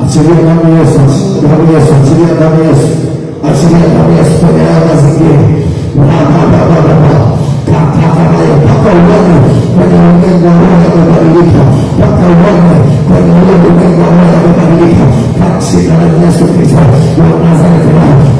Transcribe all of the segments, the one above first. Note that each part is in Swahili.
Achilia damu Yesu, damu Yesu, achilia damu Yesu, achilia damu Yesu kwenye haya mazingira. Mpaka uone kwenye ulimwengu wa roho yamebadilika, mpaka uone kwenye ule ulimwengu wa roho yamebadilika. Katika jina la Yesu Kristo wa Nazareti,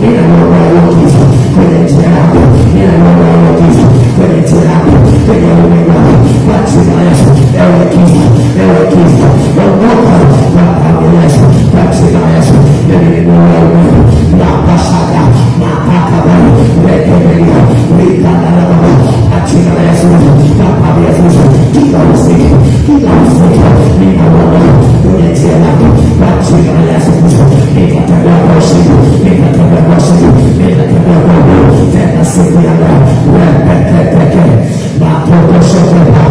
ninaondoa hiyo giza kwenye njia yako, ninaondoa hiyo giza kwenye njia yako, kwenye ulimwengu wako. Katika jina la Yesu, ewe giza, ewe giza, ondoka kwa damu ya Yesu. Katika jina la Yesu, ninaondoa ulimwengu na pasada na pakabali rekebelia rikandalaba. Katika jina la Yesu, na damu ya Yesu, kila usiku ninaondoa kwenye njia yako. Katika jina la Yesu Kristo, nikatembea kwa usiku, nikatembea kwa usiku, nikatembea kwa usiku. Tena siku ya leo repeteke na tokosokepa.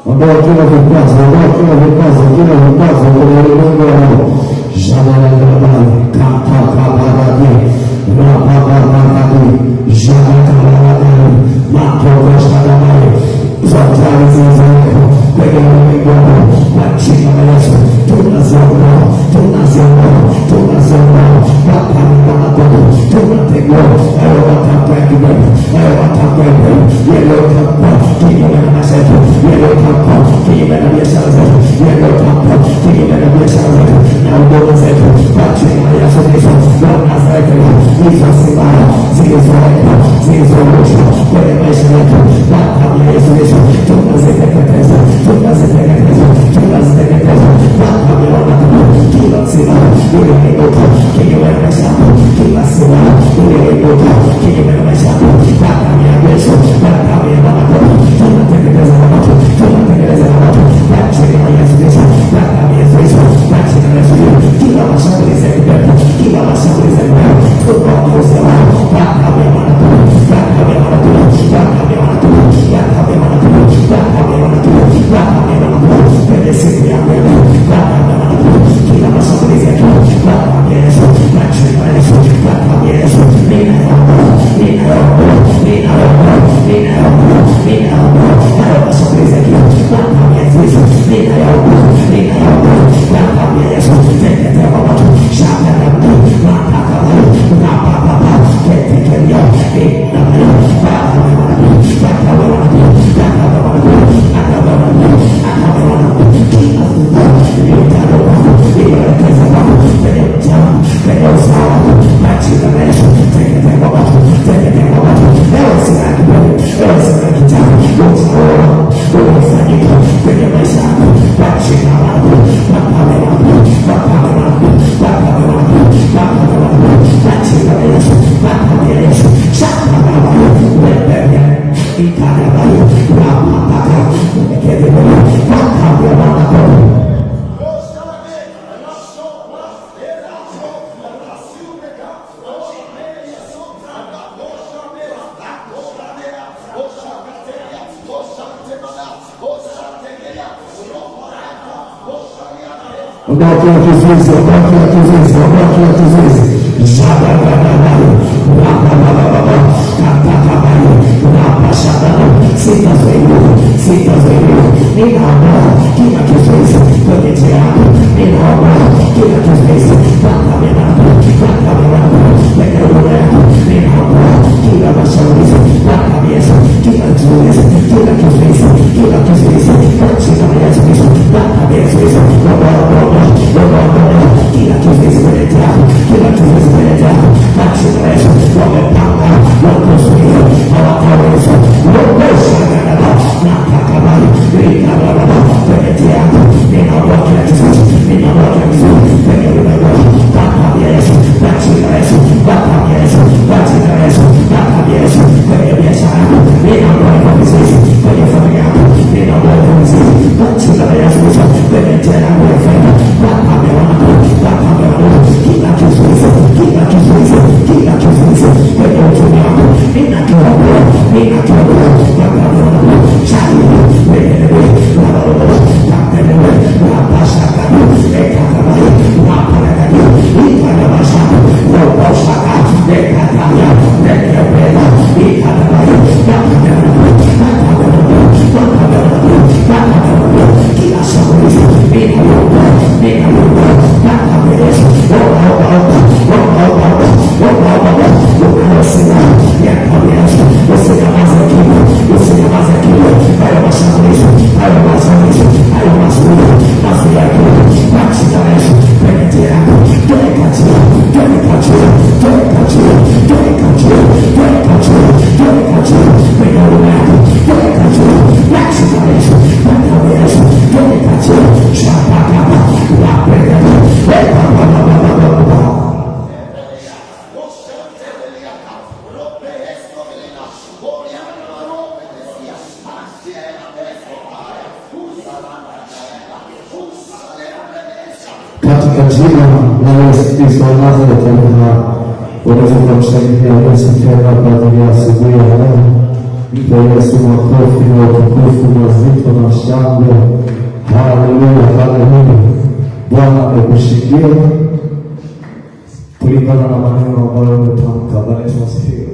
Ondoa kila vikwazo, ondoa kila vikwazo, kila vikwazo kwenye ulimwengu wa roho. Jalalabali, katakabarabi, rapapaparabi, jalakalabali, matokoshalabali, zote zilizoko kwenye ulimwengu wa roho. Kwa jina la Yesu, tunaziondoa, tunaziondoa, tunaziondoa. Baba ni wanadamu, tunategua hayo matakwa ya kibali, hayo matakwa ya kweli, yaliyotamkwa kinyume na maisha yetu, yaliyotamkwa kinyume na biashara zetu, yaliyotamkwa kinyume na biashara zetu na huduma zetu. Kwa jina la Yesu Kristo wa Nazareti, hizo silaha zilizowekwa, zilizorushwa kwenye maisha yetu, kwa damu ya Yesu Kristo tunaziteketeza, tunaziteketeza, tunaziteketeza. Kwa damu ya wanadamu, kila silaha iliyoinuka kinyume na maisha yako, kila silaha iliyoinuka kinyume na maisha yako, kwa damu ya Yesu, kwa damu ya wanadamu, tunateketeza na watu, tunateketeza na watu. Kwa jina la Yesu Kristo, kwa damu ya Yesu Kristo, kwa jina la Yesu Kristo, kila mashambulizi ya kipepo, kila mashambulizi ya kipepo, tunawakosa wao, kwa damu ya wanadamu, kwa damu ya wanadamu, kwa damu ya wanadamu, kwa damu ya wanadamu, kwa damu ya wanadamu, kwa damu ya wanadamu, kwenye siku ya leo, kwa damu ya wanadamu, kila mashambulizi ya kipepo, kwa damu ya Yesu, kwa jina la Yesu, kwa damu ya Yesu, ninaondoa, ninaondoa, ninaondoa, ninaondoa, ninaondoa hayo mashambulizi ya kipepo, kwa damu ya Yesu, ninaondoa, ninaondoa, kwa damu ya Yesu, teketea kwa watu, shaka na mtu, mataka wale, rapapapa, ketekelia, inamaya, badawe wanadu, badawe wanadu, badawe wanadu, badawe wanadu, badawe wanadu, kinazuka, liutano wangu, liwelekeza wangu, kwenye mtawa, kwenye usawa wangu, majina na Yesu, teketea kwa watu, teketea kwa watu, ewe sina kibali, ewe sina kitabu, utaoa, unafanyika kwenye maisha yako, kwa jina wangu, badawe wangu, badawe wangu, badawe wangu, badawe wangu, kwa jina la Yesu, badawe ya Yesu, shaka wangu, wepeya, ikaya wangu, rapapaka, umekeze wangu, badawe wangu. Ondoa kila kizuizi, ondoa kila kizuizi, ondoa kila kizuizi. Jababababali, rapababababa, katakabali, rapashadalo, sitazuiwa, sitazuiwa. Ninaondoa kila kizuizi kwenye njia yako, ninaondoa kila kizuizi kwenye wangu, kwenye wangu, kwenye roho yako, ninaondoa kila mashambulizi kwenye Yesu, kila kizuizi, kila kizuizi, kila kizuizi, kwa jina la Yesu Kristo, kwenye Yesu Kristo, kila kizuizi kwenye njia yako, kila Katika jina la Yesu Kristo wa Nazareti, unaweza kumshangilia Yesu tena kwa ajili ya asubuhi ya leo. Mpe Yesu makofi na utukufu mazito na shangwe. Haleluya, haleluya. Bwana amekushindia kulingana na maneno ambayo umetamka. Bwana Yesu asifiwe.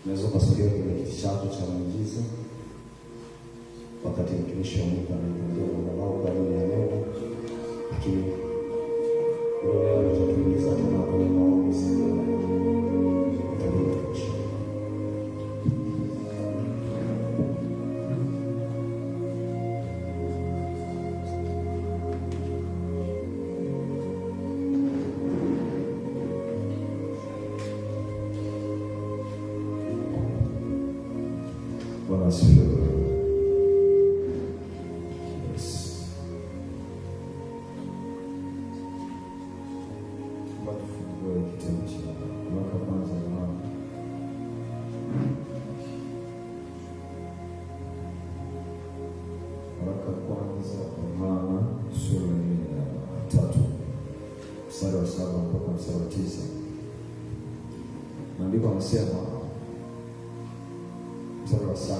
Naweza kusogea kwenye kiti chako cha miujiza wakati mtumishi wa Mungu anaingia madhabahu kwa ajili ya leo, lakini leo tutatuingiza tena kwenye maombi siku ya leo. Bwana asifiwe. Waraka kwanza wa Yohana sura ya 3 mstari wa 7 mpaka mstari wa 9. Maandiko yanasema, mstari wa 7,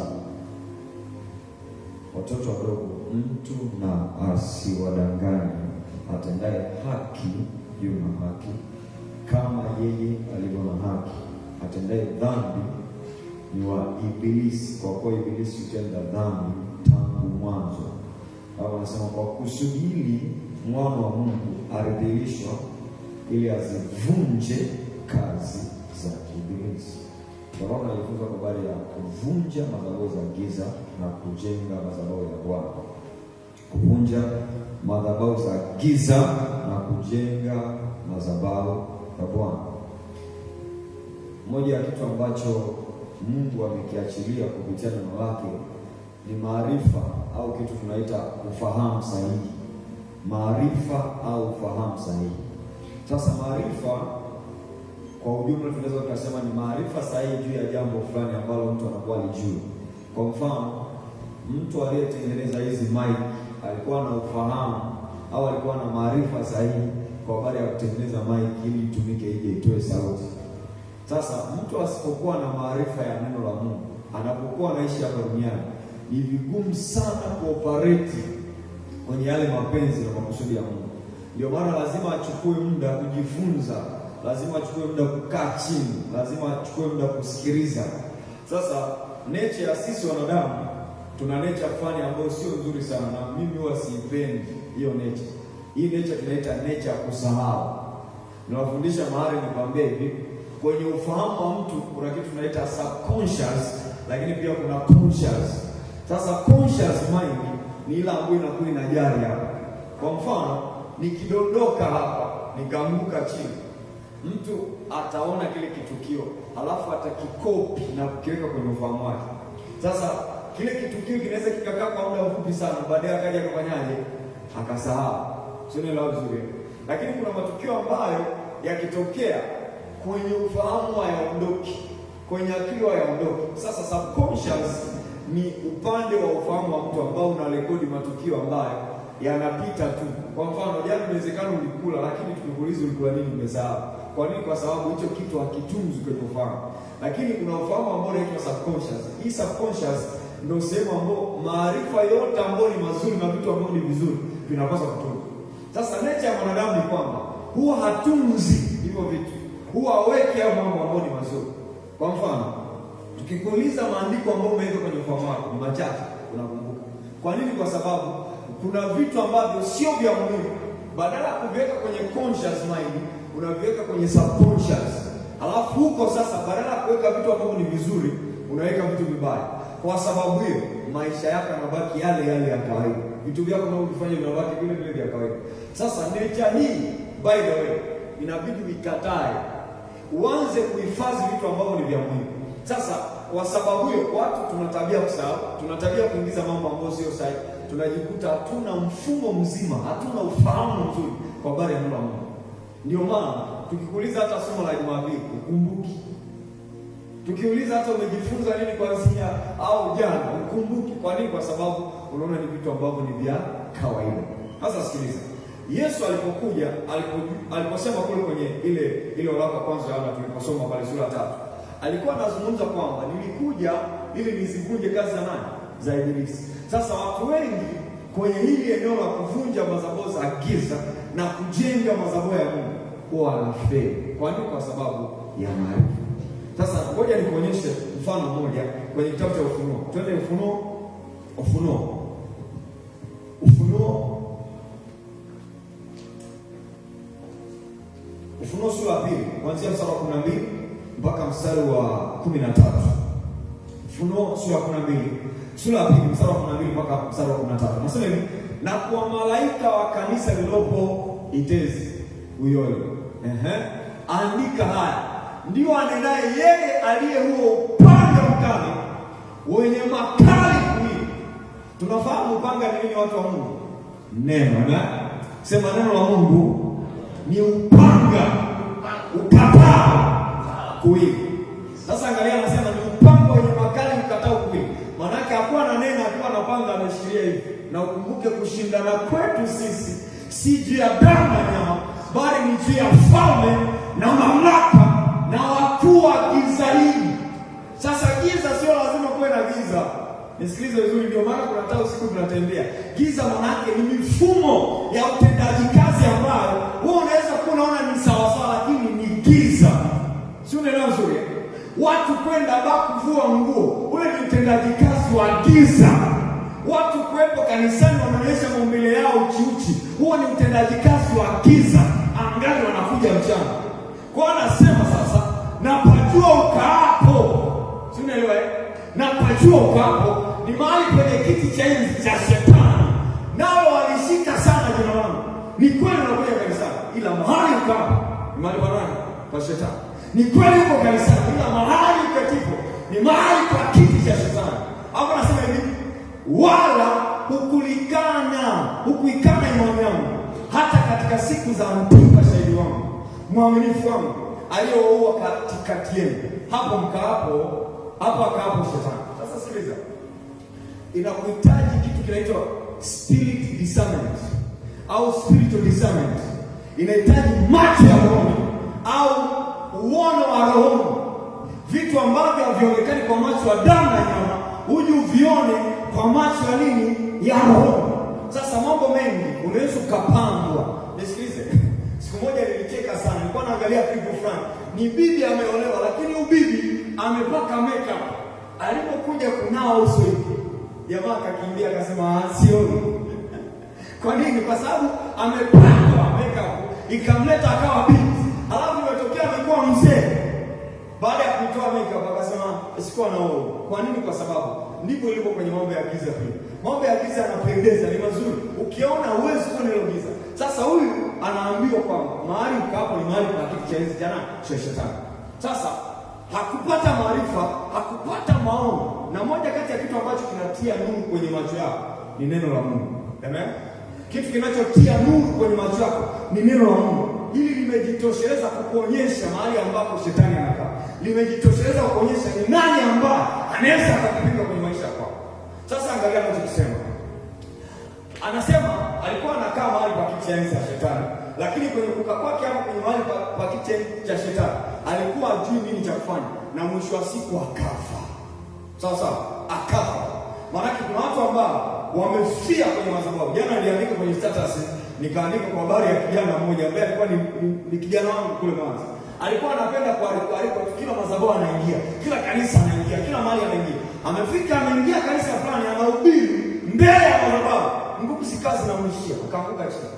watoto wadogo, mtu na asiwadanganye. Atendaye haki yu na haki kama yeye alivyo na haki. Atendaye dhambi ni wa Ibilisi, kwa kuwa Ibilisi hutenda dhambi tangu mwanzo. Au anasema kwa kusudi hili mwana wa Mungu alidhihirishwa ili azivunje kazi za Ibilisi. Bwana anajifunza kwa habari ya kuvunja madhabahu za giza na kujenga madhabahu ya Bwana. Kuvunja madhabahu za giza na kujenga madhabahu ya Bwana. Moja ya kitu ambacho Mungu amekiachilia kupitia neno lake ni maarifa au kitu tunaita ufahamu sahihi. Maarifa au ufahamu sahihi. Sasa maarifa kwa ujumla tunaweza kusema ni maarifa sahihi juu ya jambo fulani ambalo mtu anakuwa alijua. Kwa mfano, mtu aliyetengeneza hizi mic alikuwa na ufahamu au alikuwa na maarifa sahihi kwa habari ya kutengeneza mic ili itumike ije itoe sauti. Sasa mtu asipokuwa na maarifa ya neno la Mungu, anapokuwa anaishi hapa duniani, ni vigumu sana kuoperate kwenye yale mapenzi na makusudi ya Mungu. Ndio maana lazima achukue muda kujifunza, lazima achukue muda kukaa chini, lazima achukue muda kusikiliza. Sasa nature ya sisi wanadamu, tuna nature fulani ambayo sio nzuri sana, na mimi huwa siipendi hiyo nature. Hii nature tunaita nature ya kusahau. Nawafundisha mahali nikwambia hivi, kwenye ufahamu wa mtu kuna kitu tunaita subconscious, lakini pia kuna conscious. Sasa conscious mind ni ile ambayo inakuwa inajali hapa. Kwa mfano, nikidondoka hapa, nikaanguka chini, mtu ataona kile kitukio, halafu atakikopi na kukiweka kwenye ufahamu wake. Sasa kile kitukio kinaweza kikakaa kwa muda mfupi sana, baadaye akaja akafanyaje? Akasahau. Sio ni la vizuri. Lakini kuna matukio ambayo yakitokea kwenye ufahamu hayaondoki, kwenye akili hayaondoki. Sasa subconscious ni upande wa ufahamu wa mtu ambao unarekodi matukio ambayo yanapita tu. Kwa mfano, jana inawezekana ulikula, lakini tukikuuliza ulikula nini umesahau. Kwa nini? Kwa sababu hicho kitu hakitunzwi kwenye ufahamu. Lakini kuna ufahamu ambao unaitwa subconscious. Hii subconscious ndio sehemu ambayo maarifa yote ambayo ni mazuri na vitu ambavyo ni vizuri vinapaswa kutunzwa. Sasa nature ya mwanadamu ni kwamba huwa hatunzi hivyo vitu, huwa haweki hayo mambo ambayo ni mazuri. Kwa mfano, tukikuuliza maandiko ambayo umeweka kwenye ufahamu wako ni machache, unakumbuka. Kwa nini? Kwa sababu kuna vitu ambavyo sio vya muhimu, badala ya kuviweka kwenye conscious mind, unaviweka kwenye subconscious. Alafu huko sasa, badala ya kuweka vitu ambavyo ni vizuri, unaweka vitu vibaya. Kwa sababu hiyo, maisha yako yanabaki yale yale ya kawaida. Vitu vyako unavyofanya vinabaki vile vile vya kawaida. Sasa nature hii, by the way, inabidi vikatae. Uanze kuhifadhi vitu ambavyo ni vya muhimu. Sasa kwa sababu hiyo, watu tuna tabia kusahau, tuna tabia kuingiza mambo ambayo sio sahihi. tunajikuta hatuna mfumo mzima, hatuna ufahamu mzuri kwa habari ya neno la Mungu. Ndio maana tukikuuliza hata somo la Jumapili ukumbuki, tukiuliza hata umejifunza nini kuanzia au jana ukumbuki. Kwa nini? Kwa sababu unaona ni vitu ambavyo ni vya kawaida. Sasa sikiliza, Yesu alipokuja, aliposema kule kwenye ile waraka kwanza Yohana tuliposoma pale sura 3, alikuwa anazungumza kwamba nilikuja ili nizivunje kazi za nani? Za Ibilisi. Sasa watu wengi kwenye hili eneo la kuvunja madhabahu za giza na kujenga madhabahu ya Mungu huwa wanafeli. Kwa nini? Kwa sababu ya maarifa. Sasa ngoja nikuonyeshe mfano mmoja kwenye kitabu cha Ufunuo. Twende Ufunuo sura ya 2 kuanzia mstari wa 12 mpaka mstari wa 13. Ufunuo sura ya 2 mstari wa 12 mpaka mstari wa 13. Nasema hivi, na kwa malaika wa kanisa lilopo Itezi Uyole, andika haya, ndio anenaye yeye aliye huo upanga mkali wenye makali kuwili. Tunafahamu upanga ni nini, watu wa Mungu? Neno. Sema neno la Mungu ni upanga ukatao kuwili. Sasa angalia, anasema ni upanga wenye makali ukatao kuwili. Maana yake hakuwa na neno, akiwa na panga ameshikilia hivi. Na ukumbuke kushindana kwetu sisi si juu ya damu na nyama, bali ni juu ya falme na mamlaka na wakuu wa giza hili. Sasa giza sio lazima kuwe na giza. Nisikilize vizuri, ndio maana kuna hata usiku tunatembea. Giza maana yake ni mifumo ya utendaji kazi ambayo wewe unaweza kuwa unaona ni sawa sawa, lakini ni giza. Si unaelewa vizuri? Watu kwenda kuvua nguo, ule ni utendaji kazi wa giza. Watu kuwepo kanisani wanaonyesha maumbile yao uchi, huo ni utendaji kazi wa giza. Angali wanakuja mchana. Kwa anasema sasa, na pajua ukaapo. Si unaelewa? Na pajua ukaapo ni mahali kwenye kiti cha enzi cha Shetani. Nao walishika sana jina langu. Ni kweli unakuja kanisani, ila mahali ukaapo ni mahali pa Shetani. Ni kweli uko kanisani, ila mahali ukatipo ni mahali pa kiti cha Shetani. Hapo nasema hivi, wala hukuikana imani yangu hata katika siku za Antipa shahidi wangu mwaminifu wangu aliyoua katikati yenu. Hapo akaapo Shetani. Sasa sikiliza, inakuhitaji kitu kinaitwa spirit discernment au spiritual discernment. Inahitaji macho ya roho au uono wa roho, vitu ambavyo havionekani kwa macho ya damu na nyama, uje uvione kwa macho ya nini? Ya roho. Sasa mambo mengi unaweza ukapangwa. Nisikilize, siku moja nilicheka sana, nilikuwa naangalia clip fulani, ni bibi ameolewa, lakini ubibi amepaka makeup. Alipokuja kunao uso hivi, jamaa akakimbia akasema sioni. Kwa nini? Kwa sababu amepaka makeup ikamleta akawa bibi, alafu imetokea amekuwa mzee. Baada ya kutoa makeup akasema sikuwa naona. Kwa nini? Kwa sababu ndipo ilipo kwenye mambo ya giza pia. Mambo ya giza yanapendeza, ni mazuri. Ukiona huwezi kuona hilo giza. Sasa huyu anaambiwa kwamba mahali ukapo ni mahali pa kiti cha enzi cha Shetani. Sasa hakupata maarifa, hakupata maono. Na moja kati ya kitu ambacho kinatia nuru kwenye macho yako ni neno la Mungu. Amen. Kitu kinachotia nuru kwenye macho yako ni neno la Mungu. Hili limejitosheleza kukuonyesha mahali ambapo Shetani anakaa. Limejitosheleza kukuonyesha ni nani ambaye anaweza akakupinga kwenye maisha yako. Sasa angalia anachosema. Anasema alikuwa anakaa mahali pa kiti cha enzi cha Shetani, lakini kwenye kukaa kwake hapo kwenye mahali pa kiti cha Shetani alikuwa ajui nini cha kufanya, na mwisho wa siku akafa. Sasa akafa. Maana kuna watu ambao wamefia kwenye madhabahu. Jana niliandika kwenye status, nikaandika kwa habari ya kijana mmoja ambaye alikuwa ni kijana wangu kule Mwanza. Alikuwa anapenda kualikwa kila madhabahu anaingia, kila kanisa anaingia, kila mahali anaingia. Amefika ameingia kanisa fulani anahubiri mbele ya madhabahu. Nguvu si kazi na mshia, akaanguka chini.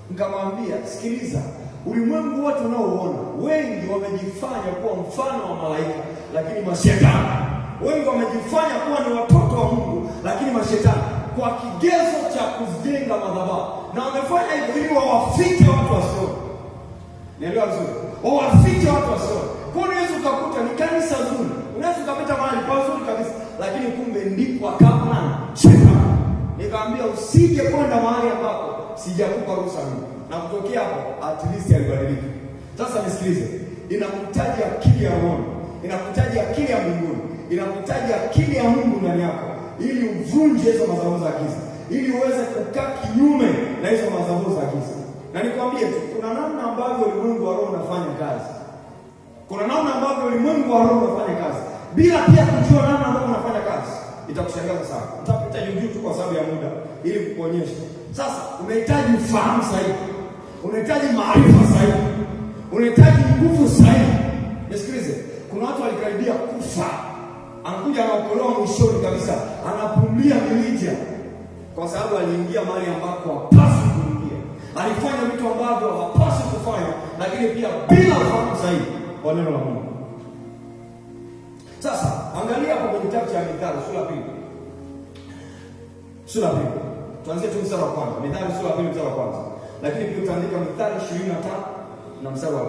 Nikamwambia, sikiliza, ulimwengu wote unaoona, wengi wamejifanya kuwa mfano wa malaika lakini mashetani. Wengi wamejifanya kuwa ni watoto wa Mungu lakini mashetani, kwa kigezo cha kujenga madhabahu. Na wamefanya hivyo ili wawafike watu wasione. Nielewa vizuri. Wawafike watu wasione. Kwa hiyo unaweza ukakuta ni kanisa zuri, unaweza ukapita mahali pazuri kabisa, lakini kumbe ndipo akapana shetani. Nikamwambia usije kwenda mahali ambapo sijakupa ruhusa mimi. Na kutokea hapo at least alibadilika. Sasa nisikilize. Inakuhitaji akili ya roho. Inakuhitaji akili ya mbinguni. Inakuhitaji akili ya Mungu ndani yako ili uvunje hizo madhabahu za giza. Ili uweze kukaa kinyume na hizo madhabahu za giza. Na nikwambie tu, kuna namna ambavyo ulimwengu wa roho unafanya kazi. Kuna namna ambavyo ulimwengu wa roho unafanya kazi. Bila pia kujua namna ambavyo unafanya kazi, itakushangaza sana. Nitapita juu tu kwa sababu ya muda ili kukuonyesha. Sasa unahitaji ufahamu sahihi. Unahitaji maarifa sahihi. Unahitaji nguvu sahihi. Nisikilize, kuna watu walikaribia kufa. Anakuja anaokolewa mwishoni kabisa, anapumlia milija kwa sababu aliingia mahali ambako hapaswi kuingia. Alifanya vitu ambavyo hapaswi kufanya, lakini pia bila ufahamu sahihi wa neno la Mungu. Sasa angalia hapo kwenye kitabu cha Mithali sura ya 2. Sura ya 2. Tuanzie tu mstari wa kwanza. Mithali sura ya 2 mstari wa kwanza. Lakini pia utaandika Mithali 25 na mstari wa 2.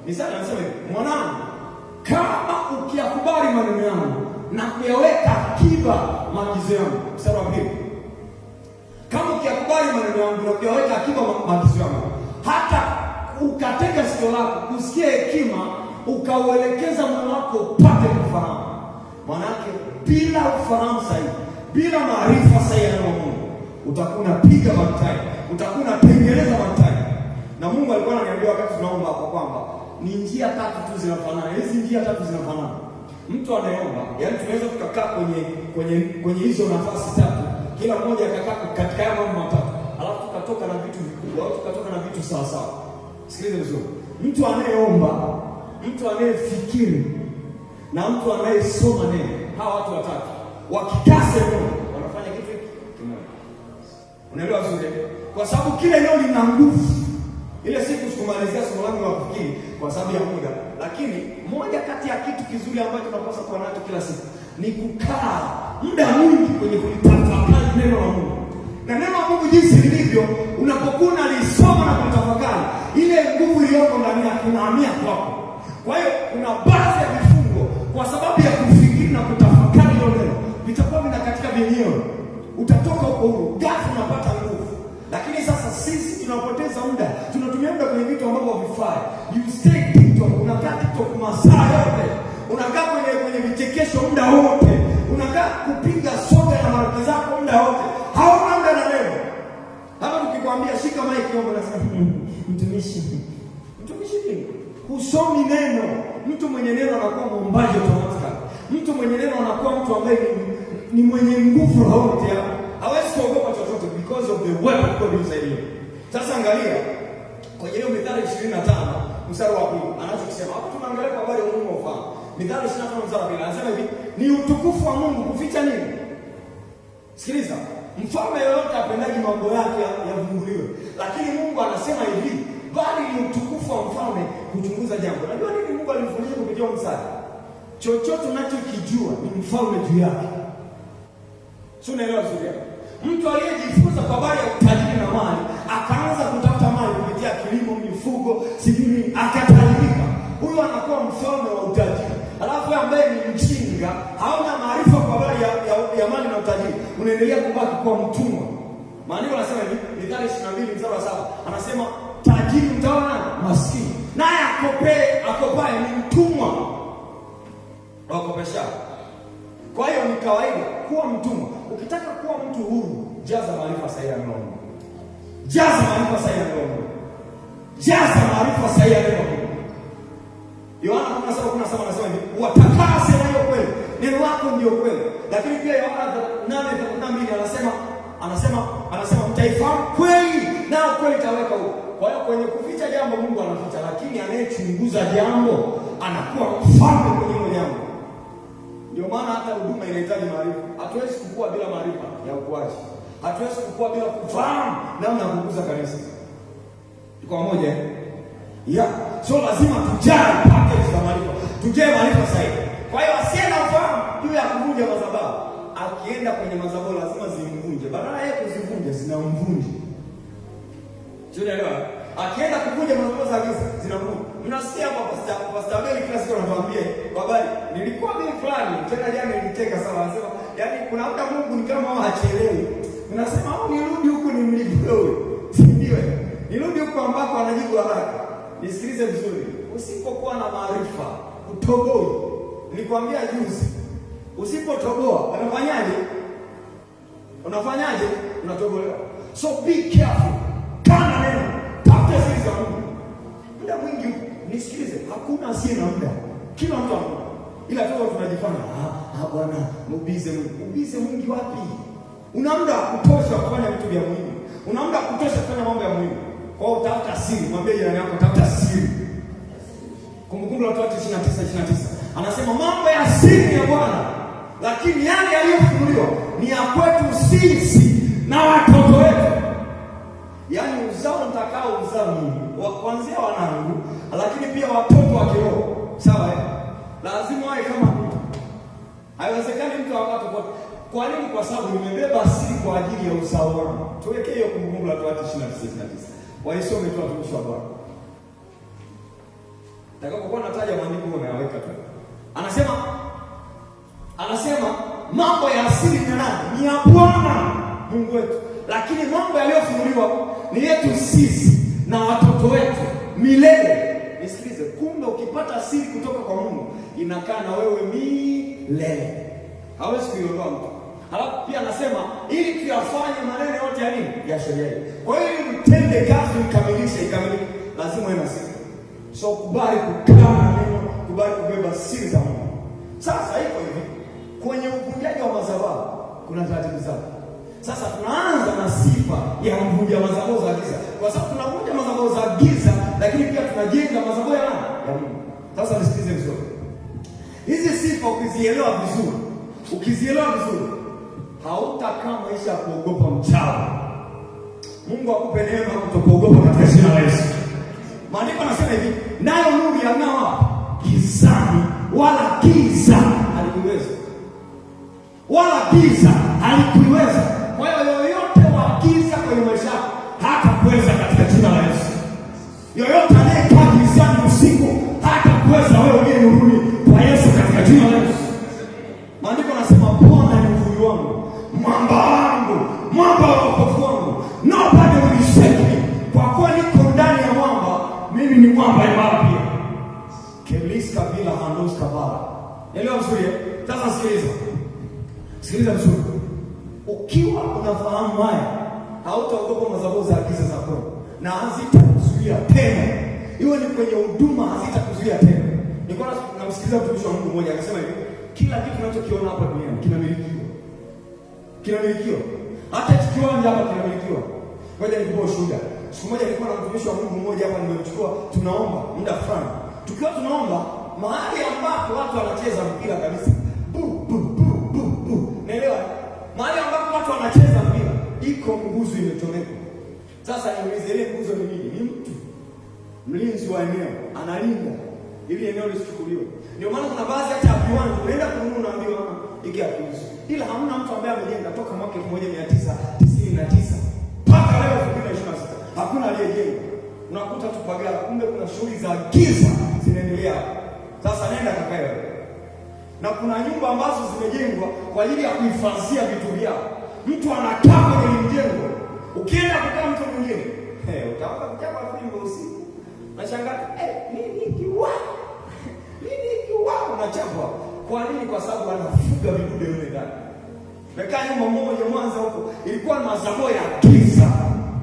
Mithali anasema hivi: mwanangu, kama ukiyakubali maneno yangu na kuyaweka akiba maagizo yangu. Mstari wa 2. Kama ukiyakubali maneno yangu na kuyaweka akiba maagizo yangu, hata ukatega sikio lako kusikia hekima, ukauelekeza moyo wako upate kufahamu. Maanake bila ufahamu sahihi, bila maarifa sahihi ya Mungu, utakuwa unapiga matai, utakuwa unatengeneza matai. Na Mungu alikuwa ananiambia wakati tunaomba hapo kwamba ni njia tatu tu zinafanana. Hizi njia tatu zinafanana. Mtu anayeomba, yaani tunaweza tukakaa kwenye hizo nafasi tatu, kila mmoja akakaa katika haya mambo matatu, alafu tukatoka na vitu vikubwa au tukatoka na vitu sawa sawa. Sikiliza vizuri. Mtu anayeomba, mtu anayefikiri na mtu anayesoma neno, hawa watu watatu wakikaa sehemu wanafanya kitu kimoja. Unaelewa vizuri? Kwa sababu kila eneo lina nguvu. Ile siku sikumalizia somo langu la kufikiri kwa sababu ya muda, lakini moja kati ya kitu kizuri ambacho tunapaswa kuwa nacho kila siku ni kukaa muda mwingi kwenye kulitafakari neno la Mungu. Na neno la Mungu jinsi lilivyo, unapokuwa unalisoma na kulitafakari, ile nguvu iliyoko ndani yake inahamia kwako. Kwa hiyo kuna baadhi ya vifungo kwa sababu ya kufikiri na kutafakari hilo neno, vitakuwa vinakatika vyenyewe. Utatoka huko huru, ghafla unapata nguvu. Lakini sasa sisi tunapoteza muda, tunatumia muda kwenye vitu ambavyo havifai. You stay TikTok, unakaa TikTok masaa yote. Unakaa kwenye vichekesho muda wote. Unakaa kupiga soga na marafiki zako muda wote. Hauna muda na neno. Hata tukikwambia shika mic omba unasema mtumishi. Mtumishi nini? Husomi neno. Mtu mwenye neno anakuwa mwombaji automatically. Mtu mwenye neno anakuwa mtu ambaye ni mwenye nguvu roho yake. Hawezi kuogopa chochote because of the word of God inside him. Sasa angalia kwenye hiyo Mithali 25 mstari wa 2 anachosema. Hapo tunaangalia kwa habari ya Mungu wa ufahamu. Mithali 25 mstari wa 2 anasema hivi, ni utukufu wa Mungu kuficha nini? Sikiliza, mfalme yoyote apendaji mambo yake yavumbuliwe. Lakini Mungu anasema hivi, bali ni utukufu wa mfalme kuchunguza jambo. Unajua nini Mungu alimfundisha kupitia mstari? Chochote unachokijua ni mfalme juu yake. Sio, unaelewa vizuri? Mtu aliyejifunza kwa habari ya utajiri na mali, akaanza kutafuta mali kupitia kilimo, mifugo, sijui akatajirika. Huyo anakuwa mfalme wa utajiri. Alafu yeye ambaye ni mjinga, hauna maarifa kwa habari ya mali na utajiri, unaendelea kubaki kwa mtumwa. Maandiko yanasema hivi, Mithali 22 mstari wa 7, anasema tajiri mtaona maskini, naye akopaye ni mtumwa wa kukopesha. Kwa hiyo ni kawaida kuwa mtumwa. Ukitaka kuwa mtu huru, jaza maarifa sahihi ya neno la Mungu. Jaza maarifa sahihi ya neno la Mungu. Jaza maarifa sahihi ya neno la Mungu. Yohana 17:17 anasema hivi, watakase na hiyo kweli. Neno lako ndio kweli. Lakini pia Yohana 8:12 anasema mtaifahamu kweli, nao kweli itaweka huru. Kwa hiyo kwenye kuficha jambo Mungu anaficha, lakini anayechunguza jambo anakuwa mfalme kwenye hilo jambo. Ndio maana hata huduma inahitaji maarifa. Hatuwezi kukua bila maarifa ya ukuaji. Hatuwezi kukua bila kufahamu namna ya kukuza kanisa. Tuko pamoja? So lazima tujae package za maarifa. Tujae maarifa sahihi. Kwa hiyo asiye na ufahamu juu ya kuvunja madhabahu, akienda kwenye madhabahu lazima zimvunje. Badala ya kuzivunja zinamvunja. Sio, unaelewa? Akienda kuvunja madhabahu za giza zinamvunja. Mnasikia hapa Pastor Beli kila siku anatuambia habari, nilikuwa mimi fulani tena jana niliteka sawa, anasema yaani kuna muda Mungu ni kama hachelewi. Unasema au nirudi huko nimlipe, si ndio? Nirudi huko ambako anajibu haraka. Nisikilize vizuri. Usipokuwa na maarifa, utoboi. Nilikwambia juzi, usipotoboa unafanyaje? Unatobolewa. So be careful. Kana neno. Tafuta siri za Mungu. Muda mwingi, nisikilize, hakuna asiye na muda. Kila mtu ana muda. Ila tu tunajifanya, bwana, ubize mwingi wapi? Una muda wa kutosha kufanya vitu vya muhimu. Una muda wa kutosha kufanya mambo ya muhimu. Kwa hiyo tafuta siri, mwambie jirani yako tafuta siri. Kumbukumbu la Torati 29:29. Anasema mambo ya siri ya Bwana, lakini yale yaliyofunuliwa ni ya kwetu sisi na watoto wetu. Yaani uzao mtakao uzao mimi, kuanzia wanangu, lakini pia watoto wa kiroho. Sawa eh? Lazima wawe kama mimi. Haiwezekani mtu akapata pote. Kwa nini? Kwa sababu nimebeba siri kwa ajili ya uzao wangu. Tuweke hiyo Kumbukumbu la Torati 29:29. Waisome tu watumishi wa Bwana. Nitakapokuwa nataja maandiko unayaweka tu. Anasema mambo ya asili ni nani? Ni ya Bwana Mungu wetu. Lakini mambo yaliyofunuliwa ni yetu sisi na watoto wetu milele. Nisikilize, kumbe ukipata siri kutoka kwa Mungu inakaa na wewe milele. Hawezi kuiondoa mtu. Halafu pia anasema ili tuyafanye maneno yote ya nini? Ya sheria. Kwa hiyo ili utende kazi ukamilishe, lazima uwe na siri. So kubali kukaa na neno, kubali kubeba siri za Mungu. Sasa iko hivi, kwenye uvunjaji wa madhabahu kuna taratibu zake. Sasa tunaanza na sifa ya mvunja madhabahu za giza. Kwa sababu tunavunja madhabahu za giza, lakini pia tunajenga madhabahu ya nani? Ya Mungu. Sasa nisikilize vizuri. Hizi sifa ukizielewa vizuri, hautakaa maisha ya kuogopa mchawi. Mungu akupe neema kutokuogopa katika jina la Yesu. Maandiko yanasema hivi, nayo nuru yang'aa gizani, wala giza halikuiweza. Kwa hiyo yoyote wa giza kwenye maisha yako hatakuweza katika jina la Yesu. Yoyote anayekaa gizani usiku hatakuweza wewe uliye nuruni kwa Yesu katika jina la Yesu. Maandiko yanasema Bwana ni uvuli wangu, mwamba wangu, mwamba wa wokovu wangu. Nobody will shake me. Kwa kuwa niko ndani ya mwamba, mimi ni mwamba imara pia. Keliska bila handos kabala. Elewa vizuri. Sasa sikiliza vizuri. Ukiwa unafahamu haya, hautaogopa madhabahu za giza za kwako, na hazitakuzuia tena. Iwe ni kwenye huduma, hazitakuzuia tena. Nilikuwa namsikiliza mtumishi wa Mungu mmoja akasema hivi, kila kitu unachokiona hapa duniani kinamilikiwa. Hata kiwanja hapa kinamilikiwa. Ngoja nikupe ushuhuda. Siku moja nilikuwa na mtumishi wa Mungu mmoja hapa, nimemchukua tunaomba muda fulani. Tukiwa tunaomba mahali ambapo watu wanacheza mpira kabisa. Naelewa? Mahali ambapo watu wanacheza mpira, iko nguzo imechomeka. Sasa niulize, ile nguzo ni nini? Ni mtu mlinzi wa eneo analinda ili eneo lisichukuliwe. Ndio maana kuna baadhi hata viwanja unaenda kununua unaambiwa hiki hakiuzi. Ila hamna mtu ambaye amejenga toka mwaka 1999 mpaka leo 2026. Hakuna aliyejenga. Unakuta tu pagala, kumbe kuna shughuli za giza zinaendelea. Sasa nenda kakae wewe. Na kuna nyumba ambazo zimejengwa kwa ajili ya kuhifadhia vitu vyao. Mtu anakaa kwenye mjengo. Ukienda kukaa mtu mwingine, utaona kuchapa fimbo usiku. Nashangaa, nini kiwa unachapa? Kwa nini? Kwa sababu anafuga vidude vile ndani. Mekaa nyumba moja Mwanza huko, ilikuwa na madhabahu ya giza.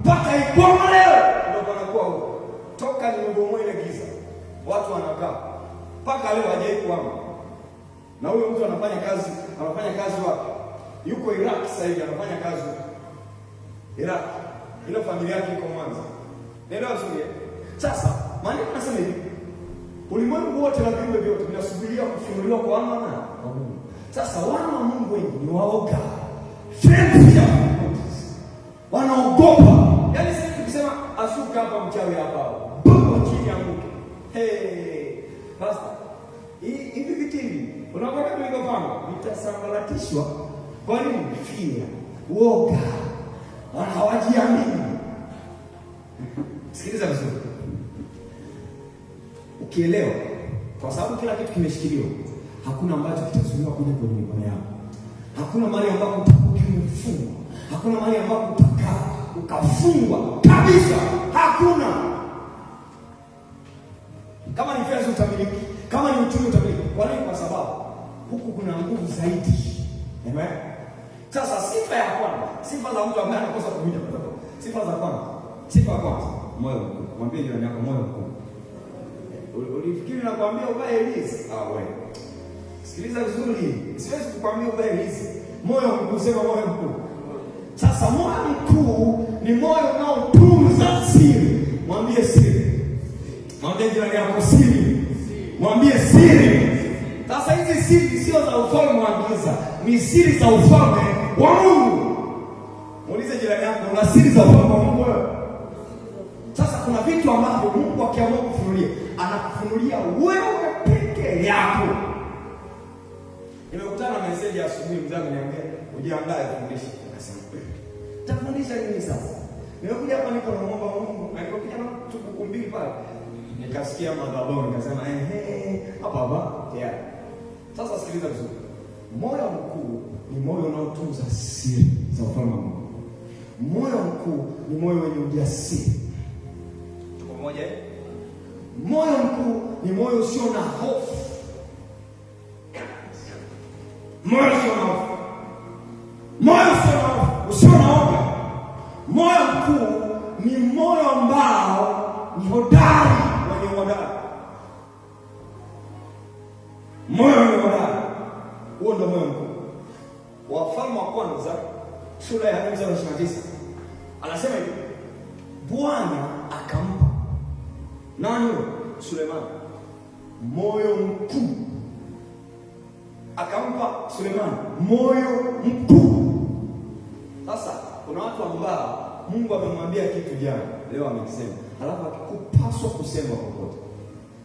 Mpaka ikoma leo ndio panakuwa huko. Toka nimebomoa ile giza, watu wanakaa. Mpaka leo hajaikuama. Na huyo mtu anafanya kazi wapi? Yuko Iraq sasa hivi anafanya kazi huko. Iraq. Ile familia yake iko Mwanza. Ndio vizuri. Sasa, maandiko yanasema hivi, ulimwengu wote na viumbe vyote vinasubiria kufunuliwa kwa wana wa Mungu. Sasa wana wa Mungu wengi ni waoga. Wanaogopa. Yaani sisi tukisema asuka hapa mchawi hapa. Boom chini ya mtu. Basta. Hivi vitini unaona vilivyopanga vitasambaratishwa. Kwa nini? Fear, woga, hawajiamini. Sikiliza vizuri. Ukielewa, kwa sababu kila kitu kimeshikiliwa, hakuna ambacho kitazuiwa kuja kwenye mikono yako. Hakuna mahali ambapo utakuwa kimefungwa. Hakuna mahali ambapo utakaa ukafungwa kabisa, hakuna. Kama ni fedha utamiliki, kama ni uchumi utamiliki. Kwa nini? Kwa sababu huku kuna nguvu zaidi. Amen. Sasa sifa ya kwanza, sifa za mtu ambaye anakosa kuja mtoto. Sifa za kwanza. Sifa ya kwanza, moyo mkuu. Mwambie jirani yako moyo mkuu. Ulifikiri nakwambia ubaye Elise? Wewe. Sikiliza vizuri. Siwezi kukwambia ubaye Elise. Moyo mkuu, sema moyo mkuu. Sasa moyo mkuu ni moyo unaotunza siri. Mwambie siri. Mwambie jirani yako siri. Mwambie siri. Sasa hizi siri sio za ufalme wa giza, ni siri za ufalme wa Mungu. Muulize jirani yako, una siri za ufalme wa Mungu wewe? Sasa kuna vitu ambavyo Mungu akiamua kufunulia, anakufunulia wewe peke yako. Nimekutana na message asubuhi, mzee ameniambia ujiandae kufundisha. Akasema, "Tafundisha nini sasa?" Nimekuja hapa niko naomba Mungu, nilipokuja na tuku mbili pale. Nikasikia madhabahu, nikasema hapa tayari. Sasa sikiliza vizuri. Moyo mkuu ni moyo unaotunza siri za ufalme wa Mungu. Moyo mkuu ni moyo wenye ujasiri. Tuko pamoja? Moyo mkuu ni moyo usio na hofu. Moyo usio na hofu. Moyo usio na hofu. Moyo mkuu ni moyo ambao ni hodari, wenye hodari. Moyo ni hodari. Huo ndio moyo mkuu. Wafalme wa kwanza sura ya 29 anasema hivi, Bwana akampa nani? Sulemani moyo mkuu. Akampa Sulemani moyo mkuu. Sasa kuna watu ambao Mungu amemwambia kitu jana, leo amekisema, alafu akikupaswa kusema popote.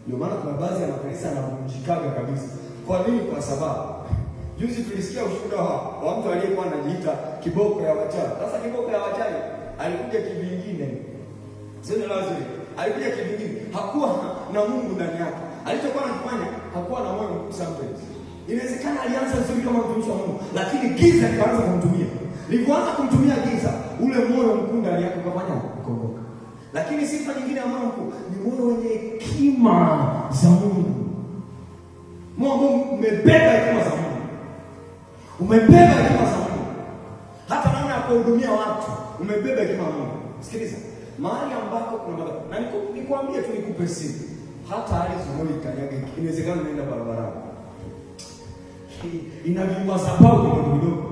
Ndio maana kuna baadhi ya makanisa yanavunjikaga kabisa. Kwa nini? Kwa sababu juzi tulisikia ushuhuda wa mtu aliyekuwa anajiita kiboko ya wachawi. Sasa kiboko ya wachawi alikuja kivingine. Sio lazima. Alikuja kivingine. Hakuwa na Mungu ndani yake. Alichokuwa anafanya hakuwa na moyo mkuu sometimes. Inawezekana alianza vizuri kama mtumishi wa Mungu, lakini giza likaanza kumtumia. Lilipoanza kumtumia giza, ule moyo mkuu ndani yake ukafanya kuondoka. Lakini sifa nyingine ya moyo mkuu ni moyo wenye hekima za Mungu. Moyo ambao umebeba hekima za Mungu. Umebeba hekima za Mungu. Hata namna ya kuhudumia watu, umebeba hekima ya Mungu. Sikiliza, mahali ambako kuna madhabahu. Na nikwambie tu, nikupe siri. Hata hali zuri kanyaga, inawezekana unaenda barabarani. Ina vimazababu kidogo.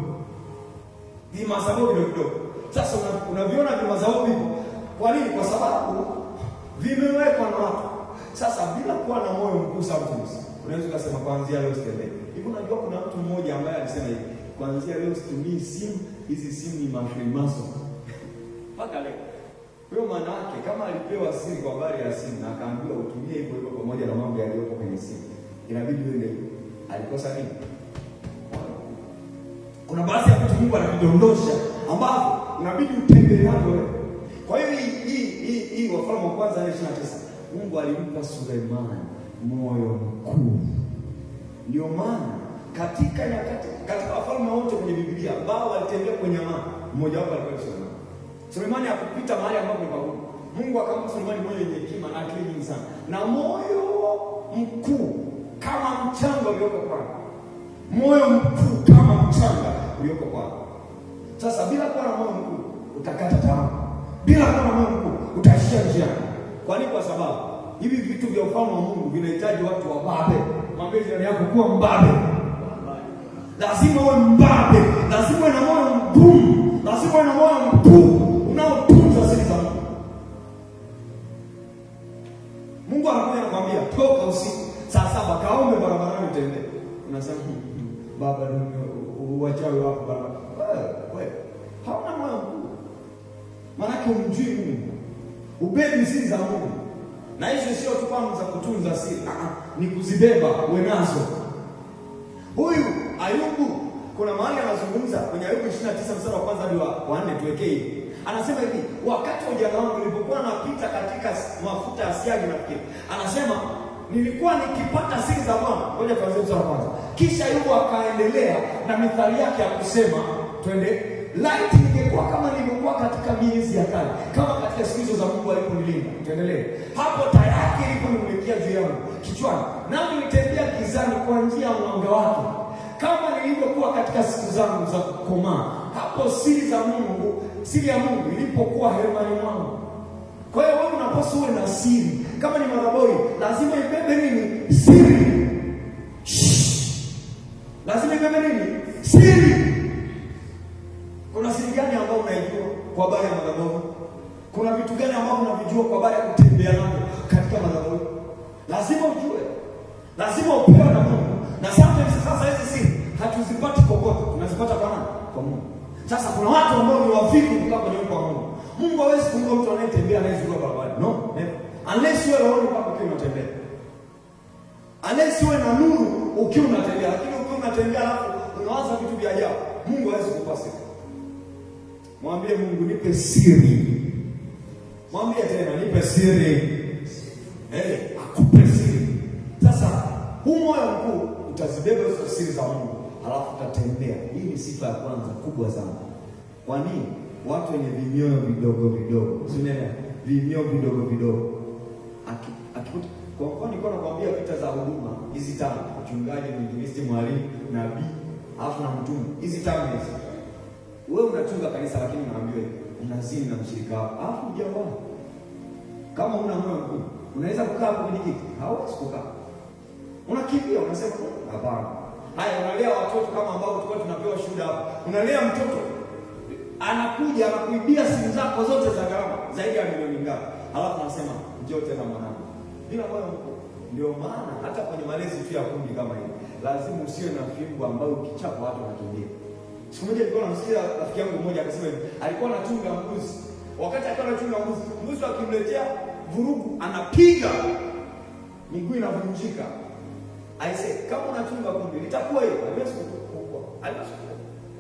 Vimazababu kidogo. Sasa unaviona vimazababu hivyo. Kwa nini? Kwa sababu vimewekwa na watu. Sasa bila kuwa na moyo mkuu sometimes, unaweza kusema kuanzia leo sitembei. Hivi unajua kuna mtu mmoja ambaye alisema hivi, kuanzia leo situmii simu, hizi simu ni mafrimaso. Mpaka leo. Kwa maana yake kama alipewa siri kwa habari ya simu na akaambiwa utumie hivyo hivyo pamoja na mambo yaliyopo kwenye simu, inabidi uende. Alikosa nini? Kuna baadhi ya vitu Mungu anavidondosha ambapo inabidi utembee nazo wewe. Kwa hiyo hii Wafalme wa kwanza 29, Mungu alimpa Sulemani moyo mkuu. Ndio maana katika wafalme wote kwenye Biblia ambao walitembea kwenye amani, mmoja wapo alikuwa Sulemani. Sulemani hakupita mahali ambapo ni pagumu. Mungu akampa Sulemani moyo wenye hekima na akili nyingi sana, na moyo mkuu kama mchanga ulioko kwake. Moyo mkuu kama mchanga ulioko kwake. Sasa bila kuwa na moyo mkuu utakata tamaa. Bila kuwa na moyo mkuu utaishia njiani. Kwa nini? Kwa sababu hivi vitu vya ufalme wa Mungu vinahitaji watu wababe. Mwambie jirani yako kuwa mbabe. Lazima uwe mbabe, lazima uwe na moyo mgumu, lazima uwe na moyo mkuu unaotunza siri za Mungu. Mungu anakuja anakuambia toka usiku saa 7 kaombe barabarani utembee. Unasema baba uwachawi wako baba. Wewe hauna moyo mkuu. Maana yake umjui Mungu. Ubebi siri za Mungu. Na hizo sio tu kama za kutunza siri, ni kuzibeba uwe nazo. Huyu Ayubu kuna mahali anazungumza kwenye Ayubu 29 mstari wa kwanza hadi wa 4, tuwekee hivi. Anasema hivi, wakati wa ujana wangu nilipokuwa napita katika mafuta ya siagi na fikiri. Anasema nilikuwa nikipata siri za Bwana. Ngoja tuanze mstari wa kwanza. Kisha Ayubu akaendelea na mithali yake ya kusema, twende, light ningekuwa kama nilivyokuwa katika miezi ya kale, kama katika siku hizo za Mungu aliponilinda. Tuendelee. Hapo taa yake iliponimulikia juu yangu kichwani, nami nitembea gizani kwa njia ya mwanga wake, kama nilivyokuwa katika siku zangu za kukomaa. Hapo siri ya Mungu ilipokuwa hemani mwangu. Kwa hiyo wewe unapaswa uwe na siri. Kama ni madhabahu, lazima ibebe nini? Siri. Lazima ibebe nini? Siri. Kuna siri gani ambayo unaijua kwa habari ya madhabahu? Kuna vitu gani ambavyo unavijua kwa habari ya kutembea navyo katika madhabahu? Lazima ujue. Lazima upewe na Mungu. Na sasa hizi siri hatuzipati kokote, tunazipata kwa nani? Kwa Mungu. Sasa kuna watu ambao ni wavivu kukaa kwenye kwa Mungu. Mungu hawezi kumpa mtu anayetembea anayezunguka barabara. No, never. Unless wewe roho mpaka ukiwa unatembea. Unless wewe na nuru ukiwa unatembea, lakini ukiwa unatembea alafu unawaza vitu vya ajabu, Mungu hawezi kukupa siri. Mwambie Mungu, nipe siri. Mwambie tena, nipe siri. Akupe siri. Sasa huu moyo mkuu utazibeba hizo siri za Mungu, halafu utatembea. Hii ni sifa ya kwanza kubwa sana. Kwa nini? Watu wenye vimioyo vidogo vidogo. Usielewe, vimioyo vidogo vidogo. Akikuta kwa mfano nilikuwa nakwambia vita za huduma hizi tano: mchungaji, mwinjilisti, mwalimu, nabii, alafu na mtume. Hizi tano hizi. Wewe unachunga kanisa lakini unaambiwa unazini na mshirika wako. Alafu ujambo. Kama una moyo mkuu, unaweza kukaa hapo kwenye kiti? Hauwezi kukaa. Unakimbia, unasema hapana. Haya, unalea watoto kama ambao tulikuwa tunapewa shuhuda hapa. Unalea mtoto anakuja anakuibia simu zako zote za gharama zaidi ya milioni ngapi, halafu anasema njoo tena mwanangu, bila moyo mkuu. Ndio maana hata kwenye malezi tu ya kundi kama hili lazima usiwe na fimbo ambayo ukichapa watu wanakimbia. Siku moja nilikuwa namsikia rafiki yangu mmoja akasema hivi, alikuwa anachunga mbuzi. Wakati alikuwa anachunga mbuzi, mbuzi akimletea vurugu anapiga, miguu inavunjika. Aise, kama unachunga kundi litakuwa hiyo, haiwezi kukua.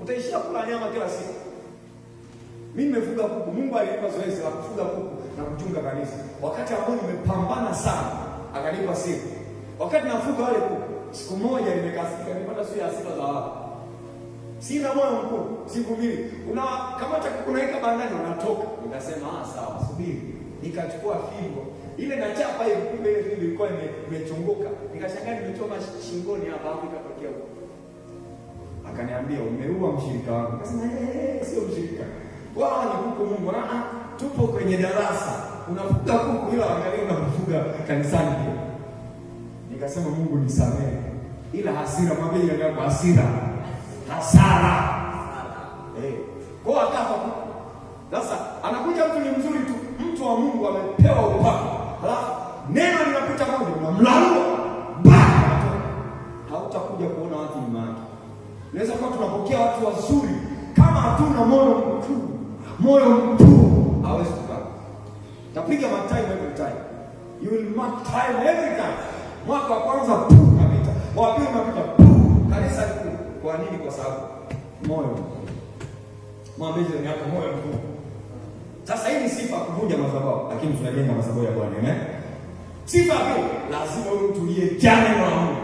Utaishia kula nyama kila siku. Mimi nimefuga kuku. Mungu alinipa zoezi la kufuga kuku na kuchunga kanisa. Wakati ambao nimepambana sana, akanipa siku. Wakati nafuga wale kuku, siku moja nimekasika, nilipata sio hasira za watu. Sina moyo mkuu. Siku mbili, kama kuku naika bandani unatoka. Nikasema sawa, subiri. Nikachukua fimbo. Ile nachapa ile kumbe ile fimbo ilikuwa imechongoka. Nikashangaa nimechoma shingoni hapa hapo ikatokea huko. Akaniambia umeua mshirika wangu. Nikasema sio mshirika. Wao ni kuku Mungu. Tupo kwenye darasa. Unafuga kuku ila angalia unafuga kanisani pia. Nikasema Mungu nisamehe. Ila hasira mwambie ile yako hasira. Hasara. Kwa akafa kuku. Sasa anakuja mtu ni mzuri tu, mtu wa Mungu amepewa upako. Halafu neno linapita moja unamlalua. Hautakuja kuona watu nyuma yake. Unaweza kuwa tunapokea watu wazuri, kama hatuna moyo mkuu. Moyo mkuu hawezi kukaa. Tapiga matime every time. You will mark time every time. Mwaka wa kwanza unapita. Wa pili unapita. Kanisa liko. Kwa nini? Kwa sababu moyo. Mwambie ni yako moyo mkuu. Sasa hii ni sifa kuvunja madhabahu, lakini tunajenga madhabahu ya Bwana. Amen. Sifa hii lazima wewe mtulie jana na Mungu.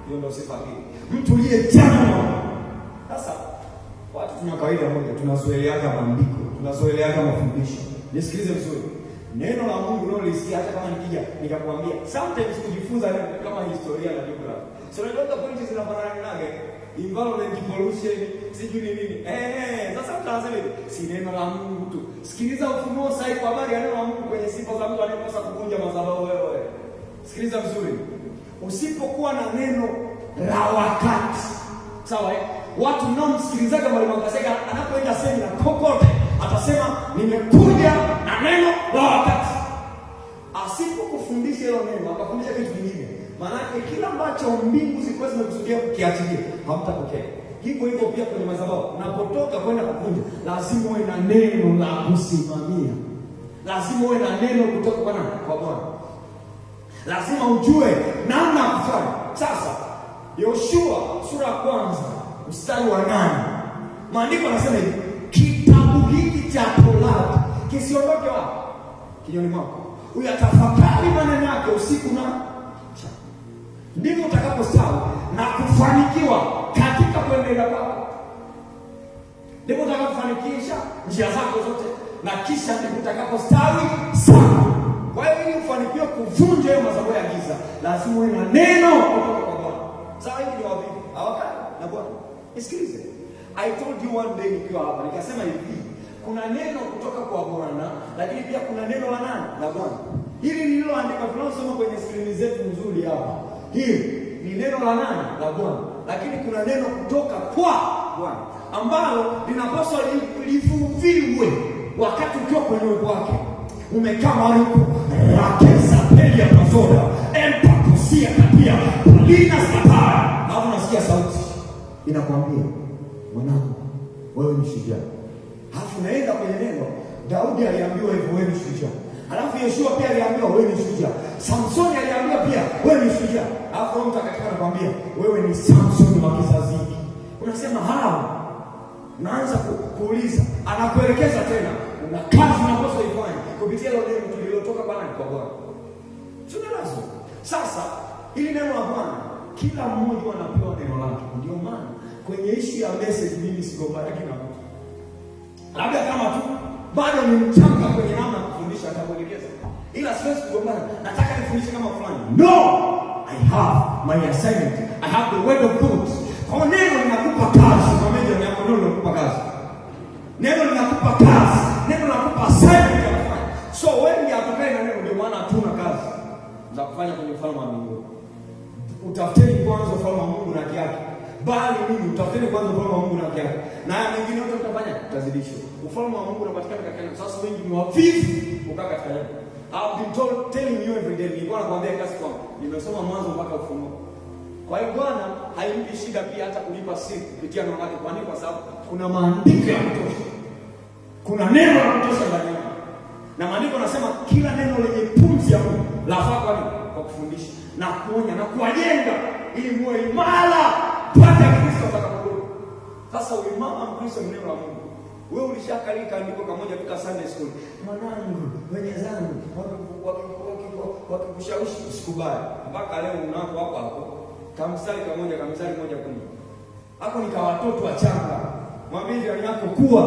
Hiyo ndio sifa hii. Mtulie jana na Mungu. Sasa watu tuna kawaida moja, tunazoeleaga maandiko, tunazoeleaga mafundisho. Nisikilize vizuri. Neno la Mungu unalosikia hata kama nikija nikakwambia, sometimes kujifunza kama historia na jiografia. So ndio pointi zinafanana nage. Environment pollution, sijui nini. Sasa tunasema hivi, si neno la Mungu tu. Sikiliza Ufunuo sasa kwa habari ya neno la Mungu kwenye sifa za mtu anayepaswa kuvunja madhabahu wewe. Sikiliza vizuri. Usipokuwa na neno la wakati. Sawa Watu mnaomsikilizaga Mwalimu Kasega anapoenda semina kokote atasema nimekuja na neno la wakati. Asipokufundisha hilo neno, akafundisha kitu kingine, maana kila ambacho mbingu zilikuwa zimekusudia kukiachilia hamtapokea. Hivyo hivyo pia kwenye madhabahu, unapotoka kwenda kuvunja, lazima uwe na neno la kusimamia. Lazima uwe na neno kutoka kwa Bwana. Lazima ujue namna ya kufanya. Sasa Yoshua sura ya kwanza mstari wa 8. Maandiko yanasema hivi, kitabu hiki cha Torati kisiondoke wapi? Kinywani mwako. Uyatafakari maneno yake usiku na mchana. Ndivyo utakapostawi na kufanikiwa katika kuendelea kwako. ndipo utakapofanikisha njia zako zote, na kisha ndipo utakapostawi sana. Kwa hiyo ili ufanikiwe kuvunja hiyo madhabahu ya giza, lazima uwe na neno kutoka kwa Bwana. Sawa, hivi ni wapi? Hawakai na Bwana. Nisikilize. I told you one day nikiwa hapa, nikasema hivi, kuna neno kutoka kwa Bwana, lakini pia kuna neno la nani? La Bwana. Hili lililoandikwa tunalosoma kwenye skrini zetu nzuri hapa, hili ni neno la nani? La Bwana. Lakini kuna neno kutoka kwa Bwana ambalo linapaswa livuviwe wakati ukiwa kwenye uwepo wake. Umekaa mahali huko, rakesa pelia pazoda empakusia kapia palina satara, hapo unasikia sauti inakwambia, mwanangu, wewe ni shujaa. Halafu naenda kwenye neno, Daudi aliambiwa hivyo, wewe ni shujaa. Halafu Yeshua pia aliambiwa wewe ni shujaa. Samsoni aliambiwa pia wewe ni shujaa. Halafu Roho Mtakatifu anakuambia wewe ni Samsoni wa kizazi hiki. Unasema hao, unaanza kuuliza, anakuelekeza tena, una kazi unapaswa ifanye kupitia ile neno tulilotoka kwa Bwana. Tunaelewa sasa ili neno la Bwana, kila mmoja anapewa neno lake. Ndio maana kwenye issue ya message mimi sigombani na mtu. Labda kama tu bado ni mchanga kwenye namna ya kufundisha, atakuelekeza. Ila siwezi kugombana, nataka nifundishe kama fulani. No! I have my assignment. I have the word of God. Kwa neno linakupa kazi, kwa meja yako neno linakupa kazi. Neno linakupa kazi, neno linakupa assignment ya kufanya. So wengi hatukai na neno, ndio maana hatuna kazi za kufanya kwenye ufalme wa mbinguni. Utafuteni kwanza ufalme wa Mungu na haki yake. Bali mimi utafuteni kwanza ufalme wa Mungu na haki yake, na haya mengine yote utafanya utazidishwa. Ufalme wa Mungu unapatikana katika neno. Sasa wengi ni wavivu kukaa katika neno. I've been telling you every day. Nilikuwa nakwambia kasi kwa nimesoma Mwanzo mpaka Ufunuo. Kwa hiyo Bwana haimpi shida pia hata kulipa siri kupitia neno lake. Kwa nini? Kwa sababu kuna maandiko ya kutosha. Kuna neno la kutosha ndani yake. Na maandiko yanasema kila neno lenye pumzi ya Mungu lafaa kwa nini? Kwa kufundisha na kuonya na kuwajenga ili muwe imara mpaka Kristo atakaporudi. Sasa uimara Mkristo ni neno la Mungu. Wewe ulishakalika andiko kamoja kutoka Sunday school. Mwanangu, wenye zangu wakikushawishi usikubali. Mpaka leo unako hapo hapo. Kamstari moja kuni. Hapo ni kwa watoto wachanga. Mwambie jirani yako kuwa.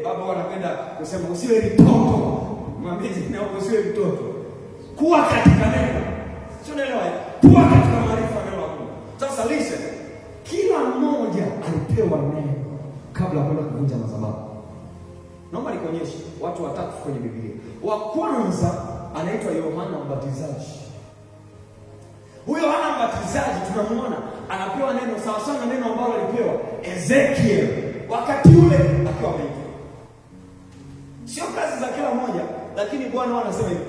Baba wanapenda kusema usiwe mtoto. Mwambie jirani yako usiwe mtoto. Kuwa katika neno. Sio naelewa. Kuwa katika maarifa neno la Mungu. Sasa listen. Kila mmoja alipewa neno kabla kwenda kuvunja madhabahu. Naomba nikuonyeshe watu watatu kwenye Biblia. Wa kwanza anaitwa Yohana Mbatizaji. Huyo Yohana Mbatizaji tunamuona anapewa neno sawa sawa na neno ambalo alipewa Ezekiel wakati ule akiwa ameitwa. Sio kazi za kila mmoja, lakini Bwana anasema hivi,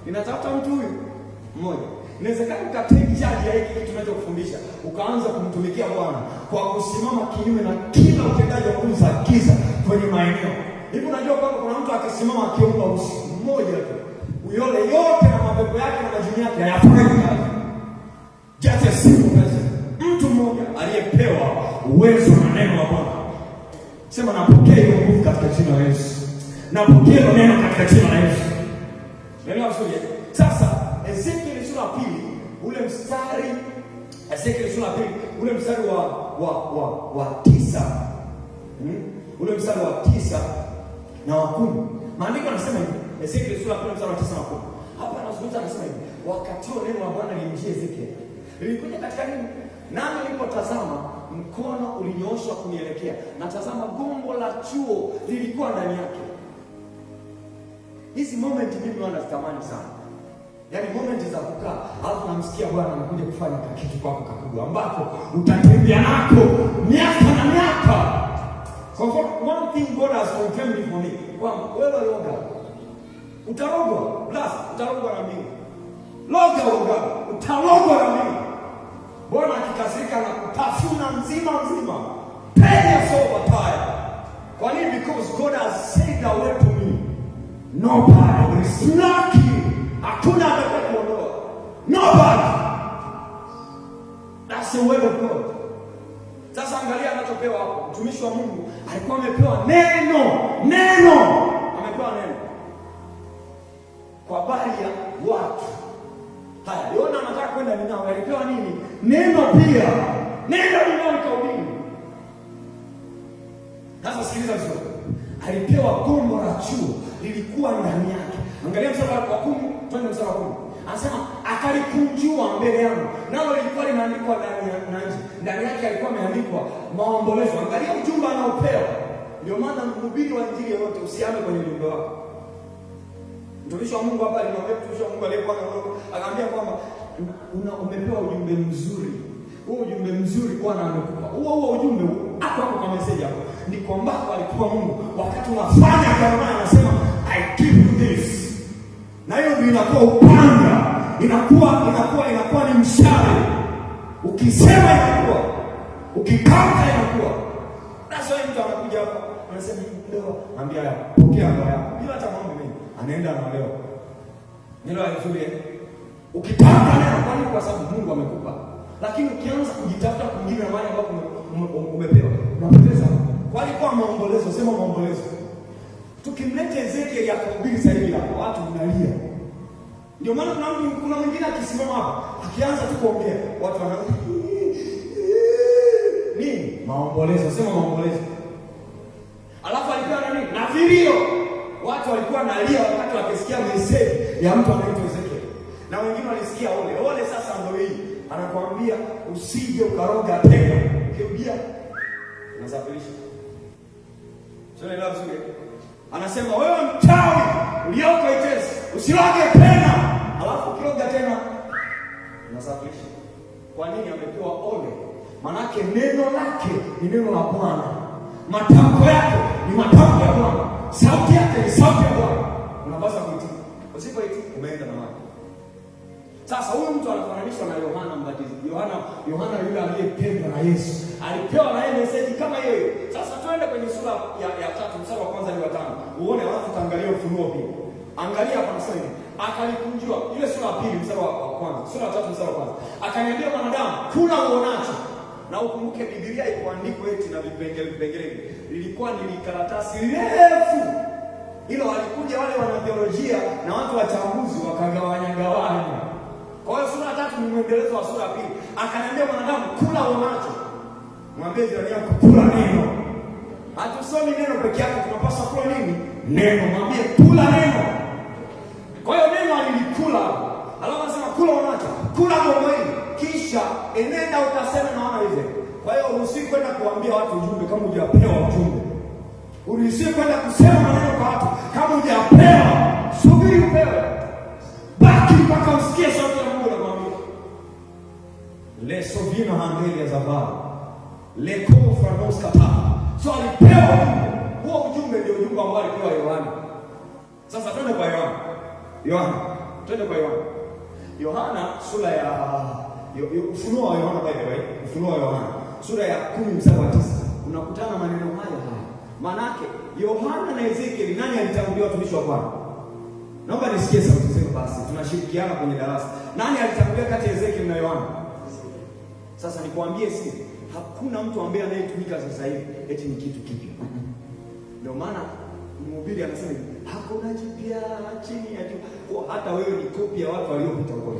ninatafuta mtu huyu mmoja. Inawezekana ukateki charge ya hiki kitu tunachokufundisha, ukaanza kumtumikia Bwana kwa kusimama kinyume na kila utendaji wa nguvu za giza kwenye maeneo. Hivi unajua kwamba kuna mtu akisimama akiomba usiku mmoja tu, uyole yote na mapepo yake na majini yake hayafanyi kazi. Just a simple person. Mtu mmoja aliyepewa uwezo na neno la Bwana. Sema napokea hiyo nguvu katika jina la Yesu. Napokea neno katika jina la Yesu. Neno la Yesu. Sasa Ezekiel sura pili ule mstari wa 9. Ule mstari wa 9 na wa 10. Maandiko yanasema hivi. Ezekiel sura pili mstari wa 9 na 10. Hapa anazungumza anasema hivi. Wakati huo neno la Bwana lilimjia Ezekiel. Lilikuja katika nini? Nami nilipotazama mkono ulinyooshwa kunielekea. Na tazama gombo la chuo lilikuwa ndani yake. Hizi moment mimi wanazitamani sana. Yaani moment za kukaa, alafu namsikia Bwana anakuja kufanya kitu kwako kakubwa ambapo utatembea nako miaka na miaka. So one thing God has confirmed for me. Kwamba wewe roga. Utarogwa, plus utarogwa na mimi. Roga, utarogwa na mimi. Bwana akikasirika na kutafuna mzima. Pay us over time. Kwa nini? Because God has said that word to me. Nobody is lucky. Hakuna atakayeondoa. Nobody. That's the word of God. Sasa angalia anachopewa hapo. Mtumishi wa Mungu alikuwa amepewa neno. Amepewa neno. Kwa habari ya watu. Haya, Yona anataka kwenda Ninawi. Alipewa nini? Neno pia. Neno linalokahubiri. Sasa sikiliza vizuri. Alipewa gombo la chuo lilikuwa ndani yake. Angalia mstari wa 10, twende mstari wa 10. Anasema akalikunjua mbele yangu. Nalo lilikuwa limeandikwa ndani nje. Ndani yake alikuwa ameandikwa maombolezo. Angalia ujumbe anaopewa. Ndio maana mhubiri wa injili yote usiame kwenye ujumbe wako. Mtumishi wa Mungu hapa alimwambia mtumishi wa Mungu aliyekuwa akamwambia kwamba umepewa ujumbe mzuri. Huo ujumbe mzuri Bwana amekupa. Huo ujumbe hapo kwa message hapo. Ni kwamba alikuwa Mungu wakati unafanya kama anasema I give you this. Na hiyo ndio inakuwa upanga. Inakuwa ni mshale. Ukisema inakuwa. Ukikata inakuwa. Sasa mtu anakuja hapa anasema leo ambia hapa pokea hapa bila hata mambo mengi. Anaenda anaolewa. Nilo nzuri ukipata neno kwa sababu Mungu amekupa. Lakini ukianza kujitafuta kwingine na wale ambao umepewa unapoteza. Kwa alikuwa maombolezo, sema maombolezo. Tukimleta Ezekiel ya kuhubiri sasa hivi hapo watu wanalia. Ndio maana kuna mwingine akisimama hapa akianza tu kuongea watu wanalia. Nini? Maombolezo, sema maombolezo. Alafu alikuwa na nini? Na vilio. Watu walikuwa nalia wakati wakisikia message ya mtu anaitwa Ezekiel. Na wengine walisikia ole sasa ndio hii. Anakuambia usije ukaroga tena. Ukirudia unasafirisha. Sio leo vizuri. Anasema wewe mchawi ulioko Itesi, usiroge tena. Alafu ukiroga tena unasafirisha. Kwa nini amepewa ole? Manake neno lake ni neno la Bwana. Matamko yake ni matamko ya Bwana. Sauti yake ni sauti ya Bwana. Unapaswa kuitii. Usipoitii umeenda na maji. Sasa huyu mtu anafananishwa na Yohana Mbatizaji. Yohana yule aliyependwa na Yesu. Alipewa na yeye message kama hiyo. Sasa twende kwenye sura ya 3 mstari wa kwanza hadi wa 5. Uone watu kaangalia Ufunuo pia. Angalia hapa nasema hivi. Akalikunjua ile sura ya 2 mstari wa kwanza. Sura ya 3 mstari wa kwanza. Akaniambia mwanadamu, kula uonacho. Na ukumbuke Biblia ilipoandikwa eti na vipengele lilikuwa ni karatasi refu. Hilo walikuja wale wanatheolojia na watu wachambuzi wakagawanya. Kwa hiyo sura ya 3 ni mwendelezo wa sura ya 2. Akaniambia mwanadamu, kula uonacho. Mwambie jirani yako kula neno. Hatusomi neno peke yake, tunapaswa kula nini? Neno. Mwambie kula neno. Kwa hiyo neno alilikula. Alafu anasema kula uonacho. Kula gombo hili. Kisha enenda ukasema na wana hizo. Kwa hiyo uruhusiwi kwenda kuambia watu ujumbe kama hujapewa ujumbe. Uruhusiwi kwenda kusema maneno kwa watu kama hujapewa. Subiri upewe. Baki mpaka usikie sauti ya Mungu anakuambia. Leso vino handeli ya zavara. Leko franos kata. So alipewa huo ujumbe ndio ujumbe ambao alipewa Yohana. Sasa twende kwa Yohana. Twende kwa Yohana sura ya Ufunuo wa Yohana by the way. Ufunuo wa Yohana sura ya 10 mstari wa 9. Unakutana maneno haya. Manake Yohana na Ezekiel nani alitangulia watumishi wa Bwana? Naomba nisikie sauti zenu basi. Tunashirikiana kwenye darasa. Nani alitangulia kati ya Ezekiel na Yohana? Sasa nikwambie hakuna mtu ambaye anayetumika sasa hivi eti ni kitu kipya. Ndio maana mhubiri anasema hakuna jipya chini ya jua. Kwa hata wewe ni kopi ya watu waliopita huko.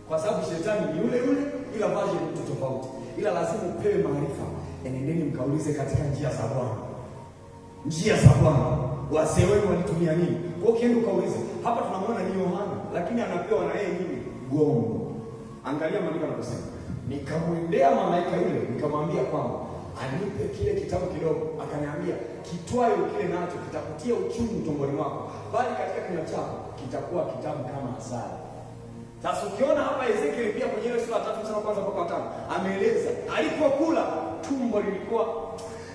Kwa sababu shetani ni yule ila version ni tofauti. Ila lazima upewe maarifa. Enendeni mkaulize katika njia za Bwana. Njia za Bwana. Wazee wenu walitumia nini? Kwa ukienda ukaulize. Hapa tunamwona ni Yohana, lakini anapewa na yeye nini? Gombo. Angalia maandiko yanasema. Nikamwendea malaika yule, nikamwambia kwamba anipe kile kitabu kidogo. Akaniambia, kitwae kile nacho kitakutia uchungu tumboni mwako, bali katika kinywa chako kitakuwa kitamu kama asali. Sasa ukiona hapa Ezekiel pia kwenye ile sura 3 mstari wa kwanza mpaka 5 ameeleza alipokula tumbo lilikuwa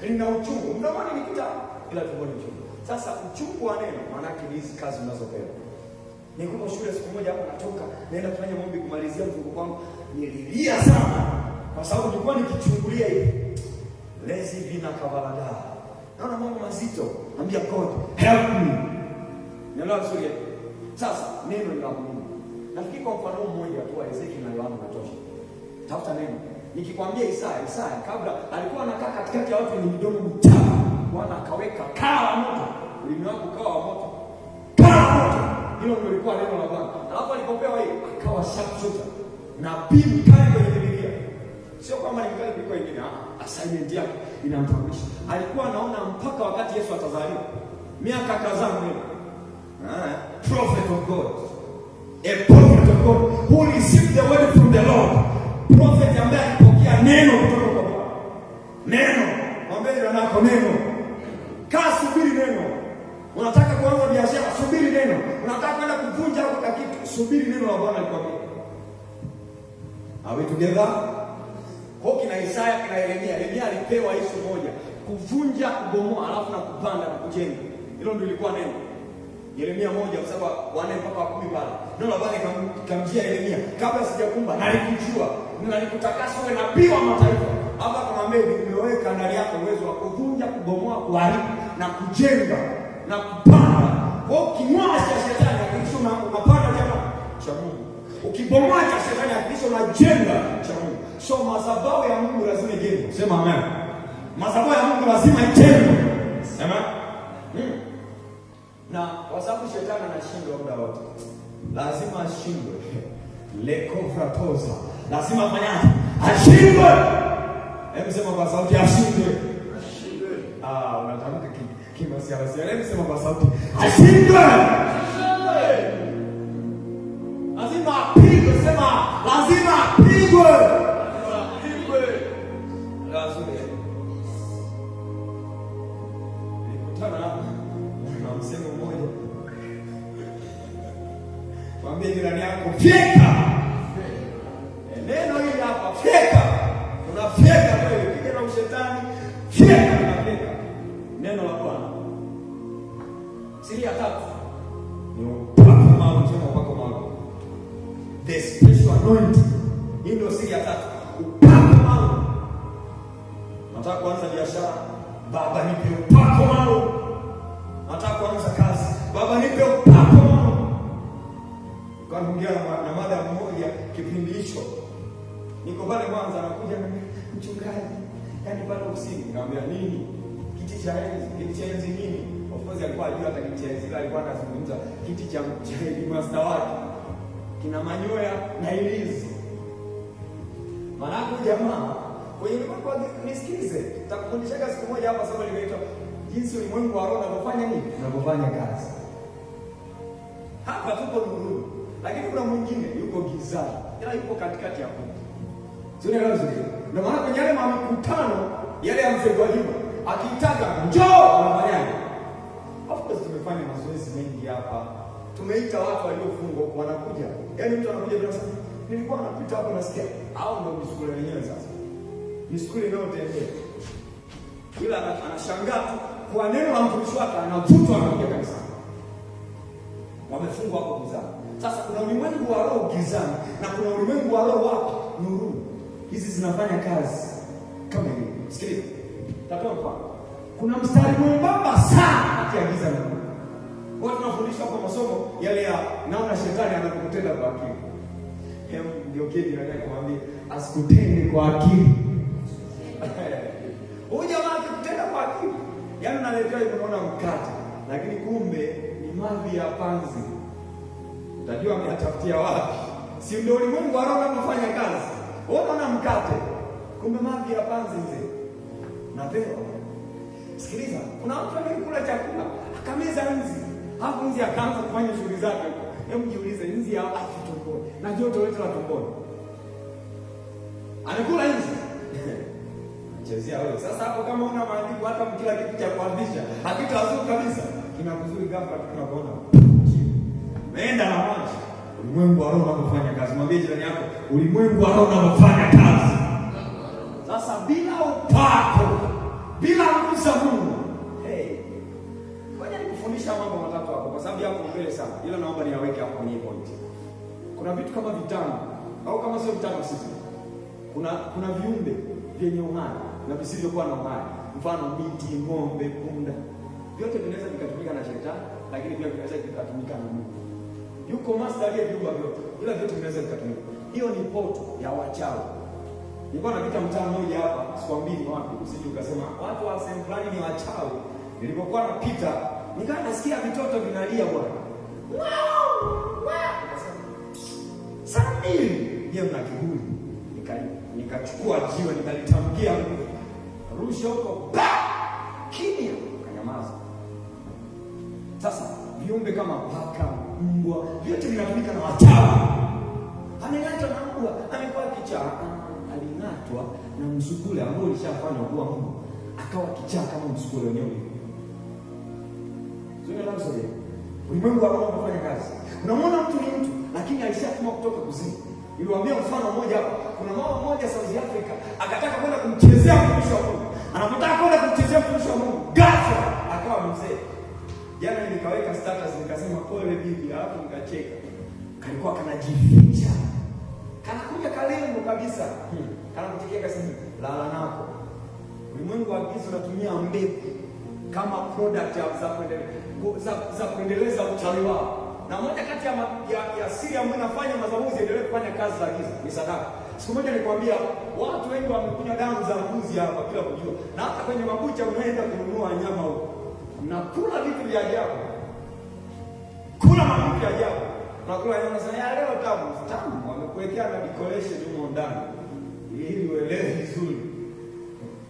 lina uchungu. Mdomoni ni kitamu ila tumbo ni uchungu. Sasa uchungu wa neno maana yake ni hizi kazi unazopewa. Nilikuwa shule siku moja hapo natoka naenda kufanya maombi kumalizia mzunguko wangu. Nililia sana kwa sababu nilikuwa nikichungulia hivi. Lezi vina kavalada. Naona mambo mazito. Ambia God, help me. Neno nzuri. Sasa neno ni la Mungu. Nafikiri kwa mfano mmoja tu wa Ezekiel na Yohana natosha. Tafuta neno. Nikikwambia Isaya kabla alikuwa anakaa katikati ya watu wenye midomo michafu, Bwana akaweka kaa moto. Ulimi wako ukawa moto. Kaa moto. Hilo ndio lilikuwa neno la Bwana. Alafu alipopewa hii akawa sharpshooter. Na pili kali kwenye Biblia. Sio kama ni kali kuliko wengine, assignment yake inamtambulisha. Alikuwa anaona mpaka wakati Yesu atazaliwa, miaka kadhaa mbele. Prophet of God, a prophet of God who received the word from the Lord. Prophet ambaye alipokea neno kutoka kwa Bwana. Neno, mwambie nako neno. Kaa subiri neno. Unataka kuanza biashara, subiri neno. Unataka kwenda kuvunja kitu, subiri neno la Bwana likwambia. Are we together? Kwa kina Isaya, kina Yeremia. Yeremia alipewa issue moja, kuvunja, kubomoa, alafu na kupanda na kujenga. Hilo ndio lilikuwa neno. Yeremia 1 kwa sababu 4 mpaka 10 pale. Neno la Bwana ikamjia Yeremia, kabla sijakumba nalikujua, nalikutakasa wewe nabii wa mataifa. Hapa kumwambia nimeweka ndani yako uwezo wa kuvunja, kubomoa, kuharibu na kujenga na kupanda. Kwa ukimwaga cha shetani hakikisha unapanda jamaa cha Mungu. Ukibomoa cha shetani hakikisha unajenga cha Mungu. So madhabahu ya Mungu lazima ijengwe. Sema amen. Madhabahu ya Mungu lazima ijengwe. Amen. Na kwa sababu shetani anashindwa muda wote, lazima ashindwe. Lekofratosa, lazima afanyaje? Ashindwe. Hebu sema kwa sauti, ashindwe. Ashindwe. Unatamka kimasiara. Hebu sema kwa sauti, ashindwe. Ashindwe. Lazima apigwe. Sema lazima apigwe. Apigwe. Lazima. Nikutana msemo mmoja. Mwambie jirani yako, fyeka. Neno hili hapa, fyeka. Unafyeka wewe, piga na ushetani, fyeka, unafyeka. Neno la Bwana. Siri ya tatu ni upako maalum, sema upako maalum. The special anointing. Hii ndio siri ya tatu. Upako maalum. Nataka kuanza biashara, Baba nipe upako maalum. Nataka kuanza kazi, Baba nipe upako maalum. Kaongea na mada mmoja kipindi hicho. Niko pale Mwanza, anakuja mchungaji, yaani pale usini, nikamwambia nini? Kiti cha enzi nini? Of course alikuwa ajua hata kiti cha enzi, alikuwa anazungumza kiti cha master wake. Kina manyoya na ilizi. Maana jamaa, kwenye kwa nisikize, nitakufundisha siku moja hapa somo limeitwa jinsi ulimwengu wa roho unapofanya nini? Unapofanya kazi. Hapa tuko nuru, lakini kuna mwingine yuko gizani, ila yuko katikati hapo. Sio leo zile. Ndio maana kwenye yale mikutano yale ya mzee Gwajima, akitaka njoo anafanyaje? Of course tumefanya mazoezi mengi hapa. Tumeita watu waliofungwa wanakuja. Yaani mtu anakuja bila sababu. Nilikuwa napita hapo nasikia au ndio msukule wenyewe sasa. Msukule ndio tembea. Ila anashangaa kwa neno la mtumishi wake anavutwa anakuja kanisani. Wamefungwa hapo gizani. Sasa kuna ulimwengu wa roho gizani na kuna ulimwengu wa roho wapi? Nuru. Hizi zinafanya kazi kama hivi. Sikiliza. Tatoa mfano. Kuna mstari mwembamba sana kati ya giza na nuru. Watu tunafundishwa kwa masomo yale ya naona shetani anakutenda kwa akili. Ndio kile kumwambia asikutende kwa akili. Huyu jamaa akikutenda kwa akili, yaani unaletea unaona mkate, lakini kumbe ni mavi ya panzi. Utajua ameyatafutia wapi? Si ndio ulimwengu wa roho unafanya kazi? Unaona mkate, kumbe mavi ya panzi mzee. Napewa. Sikiliza, kuna mtu anayekula chakula, akameza nzi. Hapo nzi akaanza kufanya shughuli zake. Hebu jiulize, nzi ya afu tumboni na joto lote la tumboni. Anakula nzi. Chezea wewe. Sasa hapo kama una maandiko hata mkila kitu cha kuambisha, hakitazuri kabisa. Kinakuzuri ghafla tunapoona. Nenda na maji. Ulimwengu wa roho unafanya kazi. Mwambie jirani yako, ulimwengu wa roho unafanya kazi. Sasa bila upako, bila nguvu za Mungu. Ngoja nikufundisha mambo matatu hapo kwa sababu yako mbele sana. Ila naomba niwaweke hapo kwenye point. Kuna vitu kama vitano au kama sio vitano sisi. Kuna viumbe vyenye uhai na visivyokuwa na uhai. Mfano miti, ng'ombe, punda. Vyote vinaweza vikatumika na shetani, lakini pia vinaweza vikatumika na Mungu. Yuko master aliyeviumba vyote. Ila vyote vinaweza vikatumika. Hiyo ni poto ya wachawi. Nilikuwa napita mtaa mmoja hapa, sikwambii wapi, usije ukasema watu wa sehemu fulani ni wachawi. Nilipokuwa napita, nikawa nasikia vitoto vinalia bwana. Wow! Samii, yeye mna kiburi. Nikachukua jiwe nikalitamkia rusha huko, kimya, kanyamaza. Sasa viumbe kama paka, mbwa, vyote vinatumika na wachawi. Amengatwa na mbwa, amekuwa kichaa, aling'atwa na msukule ambao ulishafanywa kuwa Mungu, akawa kichaa kama msukule wenyewe. Sio ndio sasa? Ulimwengu ambao unafanya kazi. Unamwona mtu ni mtu, lakini alishatumwa kutoka kuzimu. Niliwaambia mfano mmoja hapa. Kuna mama mmoja South Africa akataka kwenda kumchezea mtumishi wa Mungu. Anapotaka kwenda kumchezea mtumishi wa Mungu, ghafla akawa mzee. Jana nikaweka status nikasema pole bibi, alafu nikacheka. Kalikuwa kanajificha. Kanakuja kalemo kabisa. Kanamtikia kasema lala nako. Ulimwengu wa giza unatumia mbegu kama product za kuendeleza uchawi wao. Na moja kati ya siri ambayo inafanya madhabahu ziendelee kufanya kazi za giza ni sadaka. Siku moja nilikwambia watu wengi wamekunywa damu za mbuzi hapa bila kujua. Na hata kwenye mabucha unaenda kununua nyama huko, mnakula vitu vya ajabu. Kula vitu vya ajabu. Unakula nyama sana leo tamu. Wamekuwekea na decoration huko ndani ili uelewe vizuri.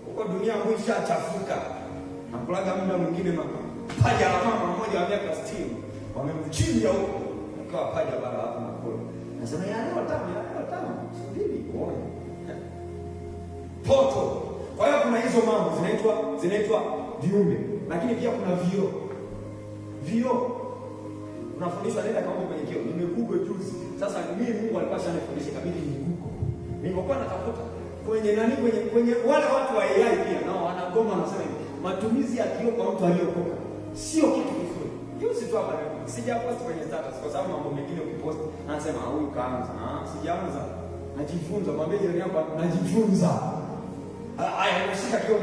Huko dunia ambayo ishachafuka. Nakulaga muda mwingine paja la mama mmoja wa miaka 60 wamemchinja huko kwa paja bara hapo na kula. Nasema leo tamu. Subiri uone. Poto. Kwa hiyo kuna hizo mambo zinaitwa viumbe, lakini pia kuna vioo. Unafundishwa nenda kama kwenye kioo. Nimegoogle juzi. Sasa mimi Mungu alikuwa ananifundisha kabidi ni Google. Nilipokuwa natafuta kwenye wale watu wa AI pia nao wanagoma, wanasema hivi, matumizi ya kioo kwa mtu aliyokoka sio kitu kizuri. Juzi tu hapa sijapost kwenye status kwa sababu mambo mengine ukipost anasema huyu kaanza. Sijaanza. Najifunza, mwambie jirani yako najifunza. Haya, unashika kioo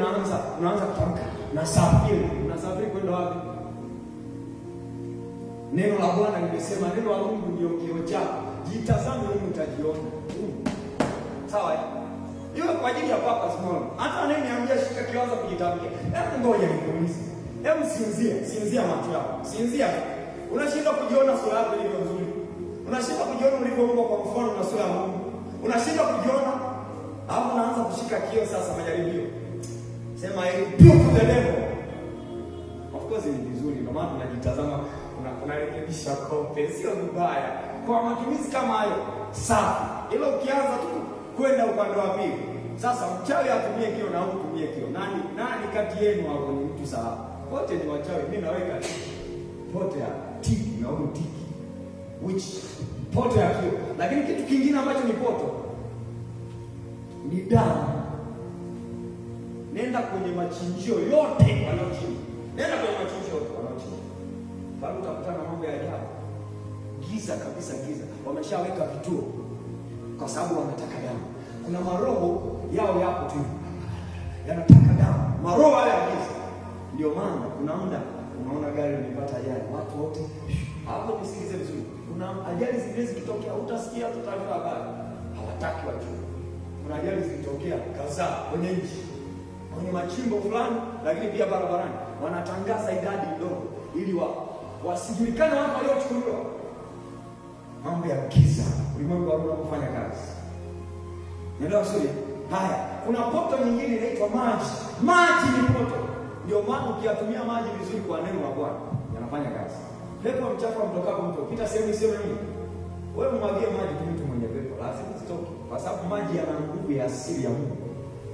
unaanza kutamka. Unasafiri kwenda wapi? Neno la Bwana limesema, neno la Mungu ndio kioo chako. Jitazame wewe utajiona. Sawa? Hiyo kwa ajili ya papa small. Hata anayeniambia shika kianza kujitamkia. Hebu ngoja nikuulize. Hebu sinzia macho yako. Sinzia. Unashinda kujiona sura yako ilivyo nzuri. Unashinda kujiona ulivyoumbwa kwa mfano na sura ya Mungu. Unashinda kujiona, hapo unaanza kushika kioo sasa majaribio. Sema rebuke the devil. Of course ni vizuri, ndio maana tunajitazama, unarekebisha kope, sio vibaya. Kwa matumizi kama hayo, safi. Ila ukianza tu kwenda upande wa pili. Sasa mchawi atumie kioo na utumie kioo. Nani kati yenu hapo ni mtu sawa? Wote ni wachawi. Mimi naweka pote ya tiki na huko tiki. Which pote ya kioo. Lakini kitu kingine ambacho ni poto ni damu. Nenda kwenye machinjio yote wanaochinja. Bado utakutana mambo ya ajabu. Giza kabisa. Wameshaweka vituo kwa sababu wanataka damu. Kuna maroho yao yapo tu yanataka damu. Maroho haya ya giza. Ndio maana kuna muda unaona gari limepata ajali, watu wote hapo, nisikilize vizuri. Kuna ajali zingine zikitokea utasikia tu taarifa habari. Hawataki wajue. Kuna ajali zikitokea kadhaa kwenye nchi, kwenye machimbo fulani, lakini pia barabarani wanatangaza idadi ndogo ili wasijulikane watu waliochukuliwa. Mambo ya giza, ulimwengu wa roho unafanya kazi. Ndio sio? Haya, kuna poto nyingine inaitwa maji. Maji ni poto. Ndio maana ukiyatumia maji vizuri kwa neno la Bwana, yanafanya kazi. Pepo mchafu mtokapo mto, pita sehemu nini? Wewe mwagie maji tu mtu mwenye pepo, lazima usitoke. Kwa sababu maji yana nguvu ya asili ya Mungu.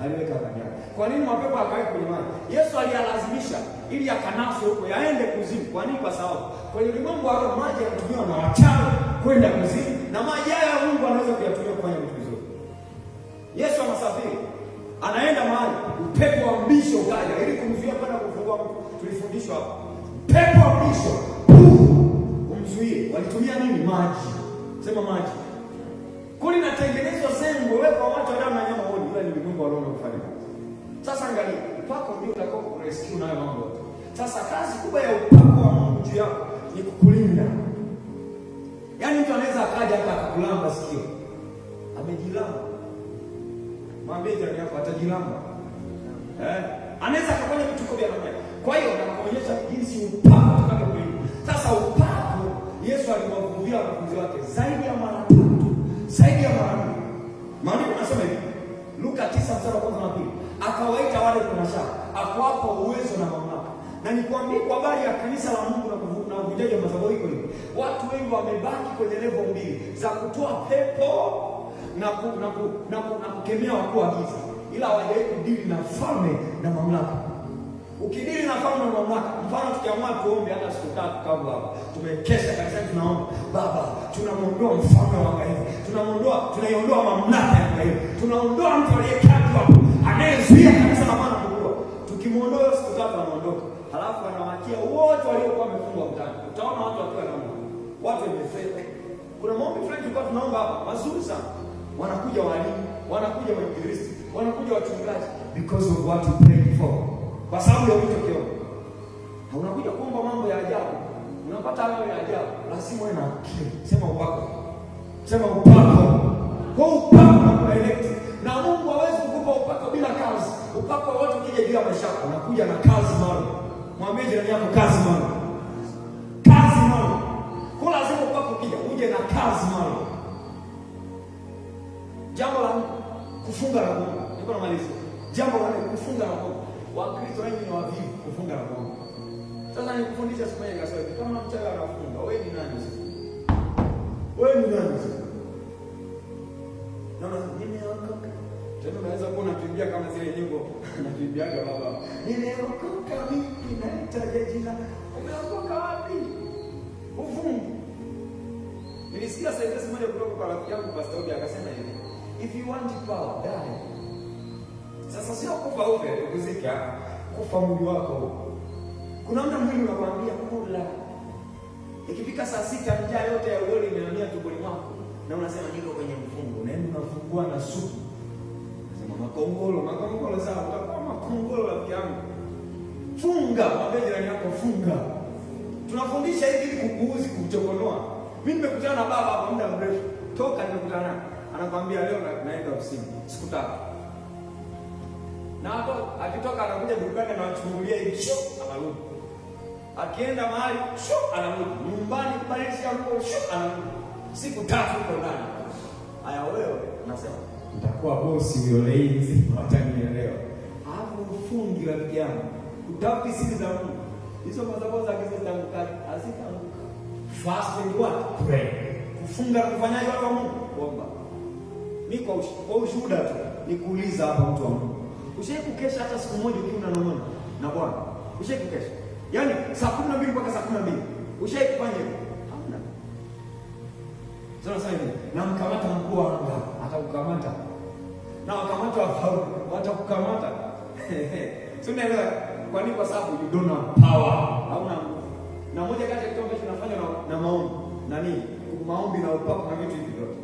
Aliweka ndani yake. Kwa nini mapepo akaweka kwenye maji? Yesu aliyalazimisha ili akanaswe huko yaende kuzimu. Kwa nini? Kwa sababu kwenye ulimwengu wa roho maji yanatumiwa na wachawi kwenda kuzimu, na maji haya ya Mungu anaweza kuyatumia kufanya vitu vizuri. Yesu anasafiri, anaenda mahali, upepo wa mbisho ukaja ili kumzuia kwenda kufungua mtu. Tulifundishwa hapa. Pepo wa mbisho kumzuia. Walitumia nini? Maji. Sema maji. Kuli natengenezwa sehemu weka watu wa damu na nyama wote, ile ni ulimwengu wa roho unafanya kazi. Sasa angalia, upako ndio utakao kurescue nayo mambo yote. Sasa kazi kubwa ya upako wa Mungu juu yako ni kukulinda. Yaani mtu anaweza akaja hata akakulamba sikio. Amejilamba. Mwambie jirani yako atajilamba. Anaweza akafanya vitu kwa namna hiyo. Kwa hiyo nakuonyesha jinsi upako utakavyokulinda. Sasa upako Yesu alimwambia wanafunzi wake zaidi ya mara 3. Zaidi ya mara 4. Maandiko yanasema hivi. Luka 9:1-2. akawaita wale kunashaka, akawapa uwezo na mamlaka. Na nikwambie kwa habari ya kanisa la Mungu na uvunjaji wa madhabahu iko hivi. Watu wengi wamebaki kwenye level mbili za kutoa pepo na kukemea wakuu wa giza, ila hawajawahi kudili na falme na mamlaka. Ukidili na falme na mamlaka, mfano tukiamua tuombe hata siku 3 kabla hapa, tumekesha kanisani tunaomba, Baba, tunamuondoa mfalme wa gaivu, tunaiondoa mamlaka ya gaivu, tunaondoa mtu aliyekaa hapo anayezuia kanisa la Bwana kukua. Tukimuondoa siku 3 anaondoka, halafu anawakia wote waliokuwa wamefungwa mtani. Utaona watu wakiwa na Mungu, watu wamefeka. Kuna maombi fulani tulikuwa tunaomba hapa mazuri sana, wanakuja walimu, wanakuja wainjilisti, wanakuja wachungaji, because of what you prayed for, kwa sababu ya ulichokiomba. Na unakuja kuomba mambo ya ajabu, unapata hayo ya ajabu. Lazima uwe na akili. Sema upako, sema upako. Kwa upako na kuelekti, na Mungu hawezi kukupa upako bila kazi. Upako wote ukija juu ya maisha yako unakuja na kazi maalum. Mwambie jirani yako kazi maalum, kazi maalum. Kwa lazima upako ukija uje na kazi maalum. Jambo la kufunga na kuomba. Niko namalizia. Jambo la kufunga na kuomba. Wakristo wengi ni wavivu kufunga na kuomba. Sasa nikufundisha siku moja kasema, kama mchawi anafunga, wewe ni nani sasa? Wewe ni nani sasa? Naona nimeokoka. Tena unaweza kuwa unakimbia kama zile nyimbo anakimbiaga baba. Nimeokoka mimi naitaje jina. Umeokoka wapi? Ufungu. Nilisikia sentensi moja kutoka kwa rafiki yangu Pastor Obi akasema hivi, if you want power, die. Sasa sio kufa ufe, kuzika, kufa mwili wako. Kuna mtu mwili unakwambia kula. Ikifika saa 6 njaa yote ya uyole imehamia tumboni mwako na unasema niko kwenye mfungo. Unaenda unafungua na supu. Unasema makongolo sawa, utakuwa makongolo rafiki yangu. Funga, mwambie jirani yako funga. Tunafundisha hivi ili kukuuzi kuchokonoa. Mimi nimekutana na baba hapa muda mrefu. Toka nimekutana naye. Anakuambia leo naenda ofisini. Sikutaka. Na hapo akitoka anakuja dukani na wachungulia hivi sho anarudi. Akienda mahali sho anarudi. Nyumbani kubadilisha nguo sho anarudi. Siku 3 huko ndani. Haya wewe nasema nitakuwa bosi yule hizi watanielewa. Hapo ufungi rafiki yangu. Utafuti siri za Mungu. Hizo madhabahu za giza zitangukaje? Hazitaanguka. Fast and what? Pray. Kufunga kufanyaje watu wa Mungu? Kuomba. Mimi kwa ushuhuda tu nikuuliza hapa mtu wa Mungu. Ushawahi kukesha hata siku moja ukiwa unanong'ona na Bwana? Ushawahi kukesha? Yaani saa 12 mpaka saa 12. Ushawahi kufanya hivyo? Hamna. Sasa hivi namkamata mkuu wa anga, atakukamata. Na wakamata wafao, watakukamata. Tunaelewa kwa nini? Kwa sababu you don't have power. Hauna nguvu. Na moja kati ya kitu ambacho tunafanya na maombi, maombi na upako na vitu hivi vyote.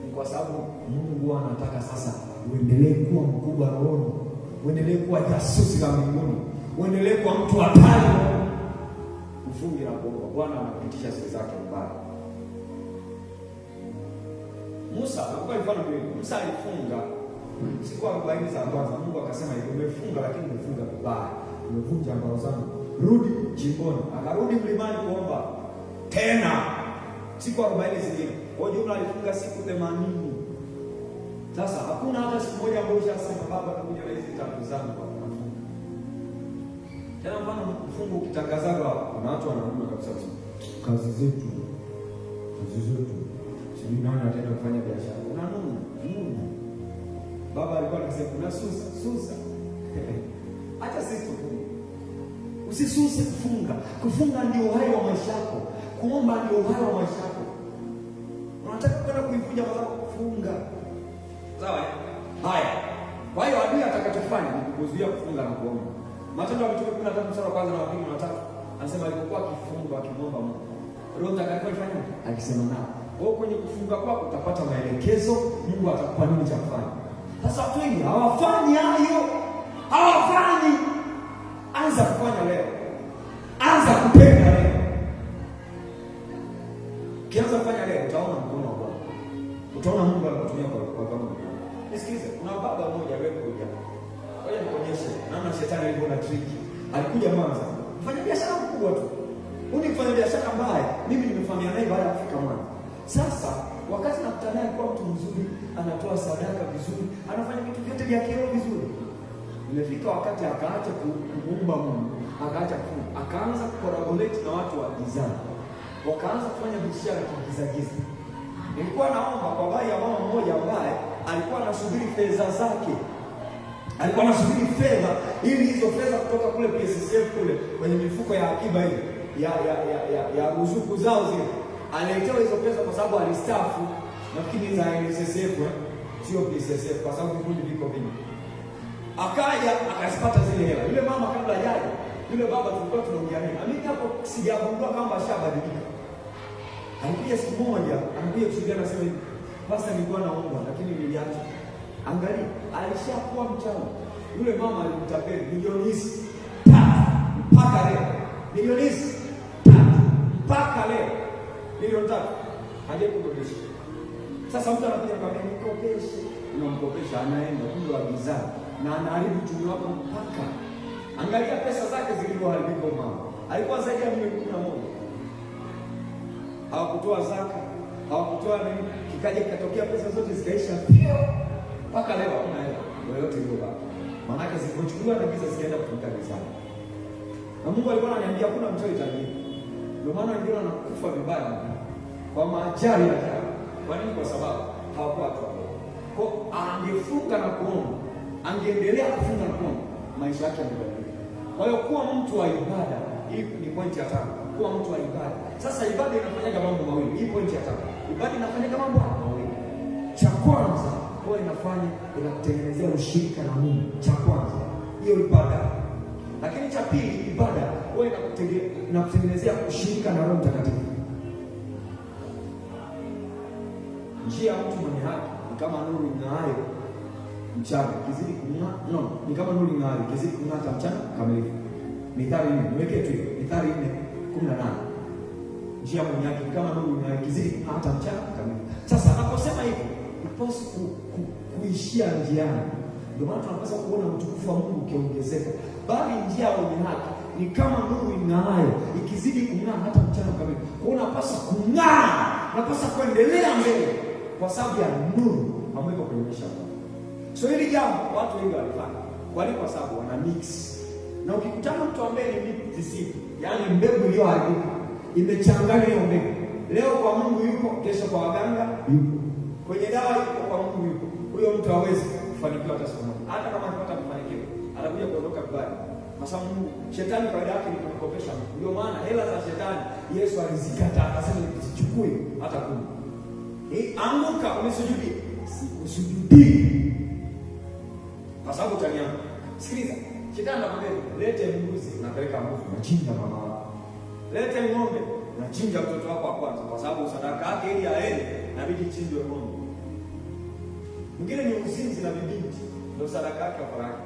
Ni kwa sababu Mungu anataka sasa uendelee kuwa mkubwa rohoni. Uendelee kuwa jasusi la mbinguni. Uendelee kuwa mtu hatari. Ufunge na kuomba. Bwana anakupitisha siri zake mbaya. Musa, nakupa mfano mmoja. Musa alifunga siku 40 za kwanza. Mungu akasema hivi, umefunga lakini umefunga vibaya. Umevunja mbao zangu. Rudi jimboni. Akarudi mlimani kuomba tena siku 40 zingine. Kwa jumla alifunga siku 80. Sasa hakuna hata siku moja ambayo ushasema baba nakuja na hizi 3 zangu kwa kufunga. Tena mfano mfungo ukitangazaga kuna watu wanaona kabisa kazi zetu. Sisi nani ataenda kufanya biashara? Unaona? Baba alikuwa anasema kuna susa. Acha sisi tufunge. Usisuse kufunga. Kufunga ndio uhai wa maisha yako. Kuomba ndio uhai wa maisha yako. Unataka kwenda kuivunja kwa sababu kufunga. Sawa? Haya. Kwa hiyo adui atakachofanya ni kukuzuia kufunga na kuomba. Matendo ya Mitume 13 mstari wa kwanza na wa pili na wa tatu. Anasema alipokuwa akifunga akimwomba Mungu, Roho Mtakatifu alifanya akisema nao. Kwa kwenye kufunga kwako utapata maelekezo, Mungu atakupa nini cha kufanya. Sasa watu wengi hawafanyi hayo. Hawafanyi. Anza kufanya leo. Anza kupenda leo. Kianza kufanya leo utaona mkono wa Bwana. Utaona Mungu anakutumia kwa kama. Nisikilize, kuna baba mmoja aliyekuja. Ngoja nikuonyeshe namna shetani alivyoona trick. Alikuja Mwanza. Mfanya biashara mkubwa tu. Huyu ni mfanya biashara mbaya. Mimi nimefahamiana naye baada ya kufika Mwanza. Sasa wakati nakutana naye kwa mtu mzuri, anatoa sadaka vizuri, anafanya vitu vyote vya kiroho vizuri. Imefika wakati akaacha kumuomba Mungu, akaacha kufunga, akaanza collaborate na watu wa gizani, wakaanza kufanya biashara kigiza. Nilikuwa naomba kwa habari ya mama mmoja ambaye alikuwa anasubiri fedha zake, alikuwa anasubiri fedha ili hizo fedha kutoka kule PSSF kule kwenye mifuko ya akiba ile ya ruzuku zao zile, aliletewa hizo pesa kwa sababu alistaafu, nafikiri za NSSF sio PSSF, kwa sababu vikundi viko vingi. Akaja akazipata zile hela. Yule mama kabla hajaja, yule baba tulikuwa tunaongea naye. Mimi hapo sijagundua kama ashabadilika. Alikuja siku moja, anakuja kusikia anasema hivi, "Pasta, nilikuwa naomba lakini niliacha." Angalia, alishakuwa mchawi. Yule mama alimtapeli milioni hizi mpaka leo. Milioni hizi mpaka leo. Milioni 3 hajakukodesha. Sasa mtu anakuja kwa mimi, "Nikopeshe." Unamkopesha, anaenda kumbe wa gizani na anaharibu uchumi wako mpaka. Angalia pesa zake zilivyoharibika mama. Alikuwa zaidi ya milioni 11. Hawakutoa zaka, hawakutoa nini, kikaja kikatokea pesa zote zikaisha. Mpaka leo hakuna hela yoyote iliyobaki. Maana zilipochukuliwa na giza zikaenda kutumika gizani. Na Mungu alikuwa ananiambia hakuna mchawi tajiri. Ndio maana wengine wanakufa vibaya kwa maajali ya ajabu. Kwa nini? Kwa sababu hawakuwa watu. Kwa angefunga na kuomba, angeendelea kufunga na kuomba, maisha yake yangebadilika. Kwa hiyo kuwa mtu wa ibada, hii ni pointi ya 5. Kuwa mtu wa ibada. Sasa ibada inafanyaga mambo mawili. Hii pointi ya 5. Ibada inafanyaga mambo mawili. Cha kwanza, kwa inakutengenezea ushirika na Mungu. Cha kwanza, hiyo ibada. Lakini cha pili, ibada kwa inakutengenezea ushirika na Roho Mtakatifu. Njia ya mtu mwenye haki kama nuru ing'aayo mchana kizidi kung'aa. Ni kama nuru ing'aayo kizidi kung'aa hata mchana kamilifu. Mithali 4, niweke tu hiyo. Mithali 4:18. Njia mwenye haki kama nuru ing'aayo kizidi kung'aa hata mchana kamilifu. Sasa anaposema hivyo, upasi kuishia njiani. Ndio maana tunapaswa kuona utukufu wa Mungu ukiongezeka. Bali njia ya mwenye haki ni kama nuru ing'aayo ikizidi kung'aa hata mchana kamilifu. Kwa hiyo unapaswa kung'aa, unapaswa kuendelea mbele kwa sababu ya nuru ambayo iko kwenye maisha yako. So hili jambo watu wengi walifanya. Kwa sababu wana mix. Na ukikutana mtu ambaye ni mix, yaani mbegu iliyoharibika, imechanganywa hiyo mbegu. Leo kwa Mungu yupo, kesho kwa waganga yupo. Kwenye dawa yupo, kwa Mungu yupo. Huyo mtu hawezi kufanikiwa hata siku moja. Hata kama akipata kufanikiwa, atakuja kuondoka vibaya. Kwa sababu Mungu, shetani kawaida yake ni kumkopesha mtu. Ndio maana hela za shetani Yesu alizikata, akasema nisichukue hata kumi. Anguka umesujudi, sikusujudi kwa sababu utanianguka. Sikiliza, shetani anakwambia lete mbuzi, unapeleka mbuzi, unachinja mama wako. Lete ng'ombe, unachinja mtoto wako wa kwanza, kwa sababu sadaka yake ili aende inabidi chinjwe ng'ombe. Mwingine ni uzinzi na bibinti, ndio sadaka yake kwa faraka.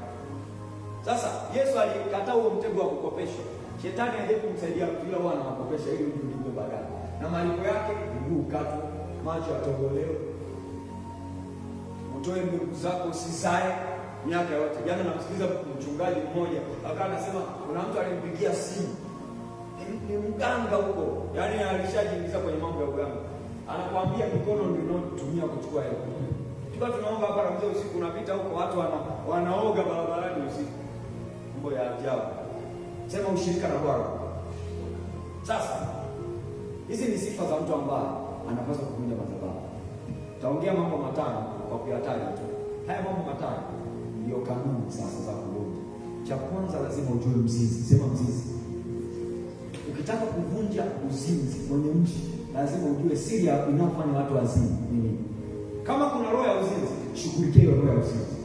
Sasa Yesu alikataa huo mtego wa kukopesha. Shetani haje kumsaidia mtu yule bwana anakopesha ili ujue baadaye. Na malipo yake mguu katwe, macho yatobolewe, utoe mbegu zako usizae miaka yote. Jana namsikiliza mchungaji mmoja akawa anasema kuna mtu alimpigia simu, ni mganga huko, yaani alishajiingiza kwenye mambo ya uganga, anakuambia mikono ndio unayotumia kuchukua hela. Tukiwa tunaomba hapa na usiku unapita huko watu wanaoga barabarani usiku, mambo ya ajabu. Sema ushirika na Bwana. Sasa hizi ni sifa za mtu ambaye anapaswa kuvunja madhabahu. Taongea mambo 5 kwa kuyataja tu. Haya mambo 5 ndio kanuni sasa za kuvunja. Cha kwanza lazima ujue mzizi. Sema mzizi. Ukitaka kuvunja uzinzi kwenye mji, lazima ujue siri inayofanya watu wazini ni nini. Kama kuna roho ya uzinzi, shughulikia roho ya uzinzi.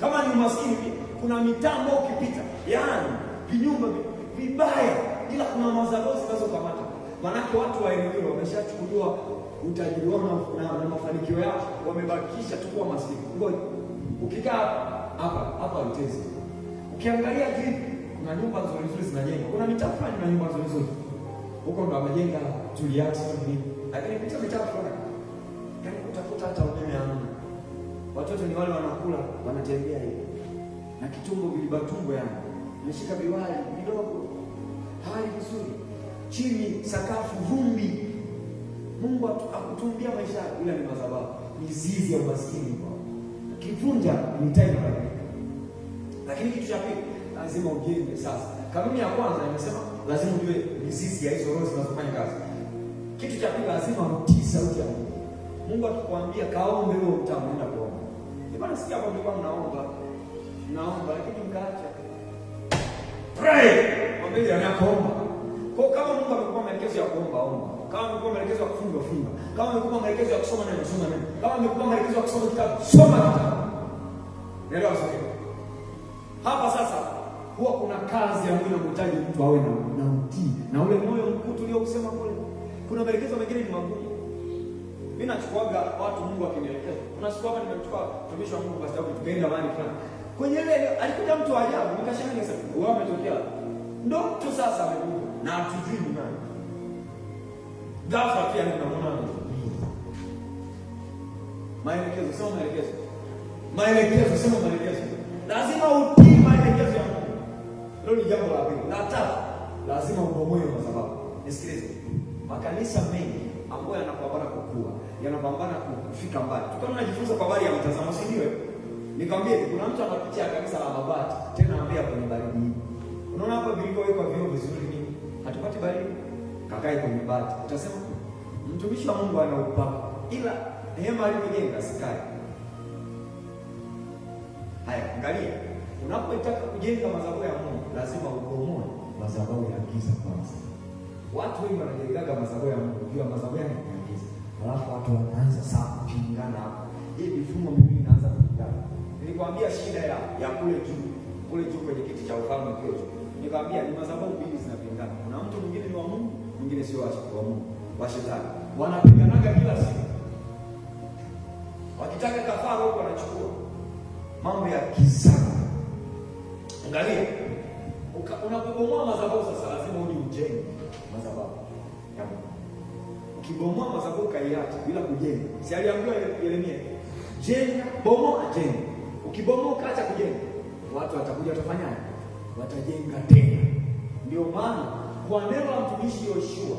Kama ni umaskini, kuna mitambo ukipita, yaani vinyumba vibaya, ila kuna mazao zinazokamata. Manake watu wa eneo hilo wameshachukuliwa utajiri wao na mafanikio yao, wamebakisha tu kuwa maskini. Ngoja ukikaa hapa utezi, ukiangalia hivi kuna nyumba nzuri nzuri zinajengwa, kuna mitaa fulani na nyumba nzuri nzuri huko ndo wamejenga Juliet nini, lakini mitaa fulani yaani utakuta hata umeme hamna. Watoto ni wale wanakula wanatembea hivi na kitumbo vilibatumbo, yani ameshika biwali vidogo, hali vizuri, chini sakafu vumbi. Mungu akutumbia maisha ila ni madhabahu, mizizi ya umaskini kwa kivunja mitaa inabadilika. Lakini kitu cha pili, lazima ujenge sasa. Kanuni ya kwanza imesema lazima ujue mizizi ya hizo roho zinazofanya kazi. Kitu cha pili, lazima utii sauti ya Mungu. Mungu akikwambia kaombe, wewe utaenda kuomba. Bwana, sikia hapo mlikuwa mnaomba lakini mkaacha. Pray. Mwambie anakuomba. Kwa kama Mungu amekupa maelekezo ya kuomba, omba. Kama amekupa maelekezo ya kufunga, funga. Kama amekupa maelekezo ya kusoma neno, soma neno. Kama amekupa maelekezo ya kusoma kitabu, soma kitabu. Naelewa sasa. Hapa sasa huwa kuna kazi ya Mungu inahitaji mtu awe na utii na ule moyo mkuu tuliousema kule. Kuna maelekezo mengine ni magumu. Mimi nachukuaga watu Mungu akinielekeza. Unachukua hapa, nimechukua tumishi wa Mungu kwa sababu tukaenda mahali fulani. Kwenye ile alikuja mtu wa ajabu, nikashangaa nikasema, "Wewe umetokea." Ndio mtu sasa amekuja na hatujui ni nani. Ghafla pia nikamwona maelekezo, sema maelekezo. Maelekezo, sema maelekezo. Lazima utii maelekezo ya Mungu. Hilo ni jambo la pili. La tatu, lazima ubomoe madhabahu. Nisikilize. Makanisa mengi ambayo yanapambana kukua, yanapambana kufika mbali. Tukawa tunajifunza kwa habari ya mtazamo, si ndio? Nikwambie, kuna mtu anapitia kanisa la mabati, tena ambia kwenye baridi. Unaona hapa vilivyowekwa vioo vizuri nini? Hatupati baridi. Kakae kwenye bati. Utasema mtumishi wa Mungu ana upako, ila hema aliyojenga sikae. Haya, angalia. Unapotaka kujenga madhabahu ya Mungu, lazima ubomoe madhabahu ya giza kwanza. Watu wengi wanajenga madhabahu ya Mungu, jua madhabahu ya giza. Alafu watu wanaanza sasa kupingana hapo. Hii mifumo miwili inaanza kupingana. Nilikwambia shida ya kule juu kwenye kiti cha ufalme kule juu. Nikwambia ni madhabahu mbili zinapingana. Kuna mtu mwingine ni wa Mungu, mwingine sio wa Mungu, wa shetani. Wanapinganaga kila siku. Wakitaka kafara huko wanachukua mambo ya giza. Angalia. Unapobomoa madhabahu sasa lazima ujenge madhabahu ya Mungu. Ukibomoa madhabahu kaiacha bila kujenga. Si aliambiwa Yeremia, jenga, bomoa, jenga. Ukibomoa kaacha kujenga, watu watakuja watafanyaje? Watajenga tena. Ndio maana kwa neno la mtumishi Yoshua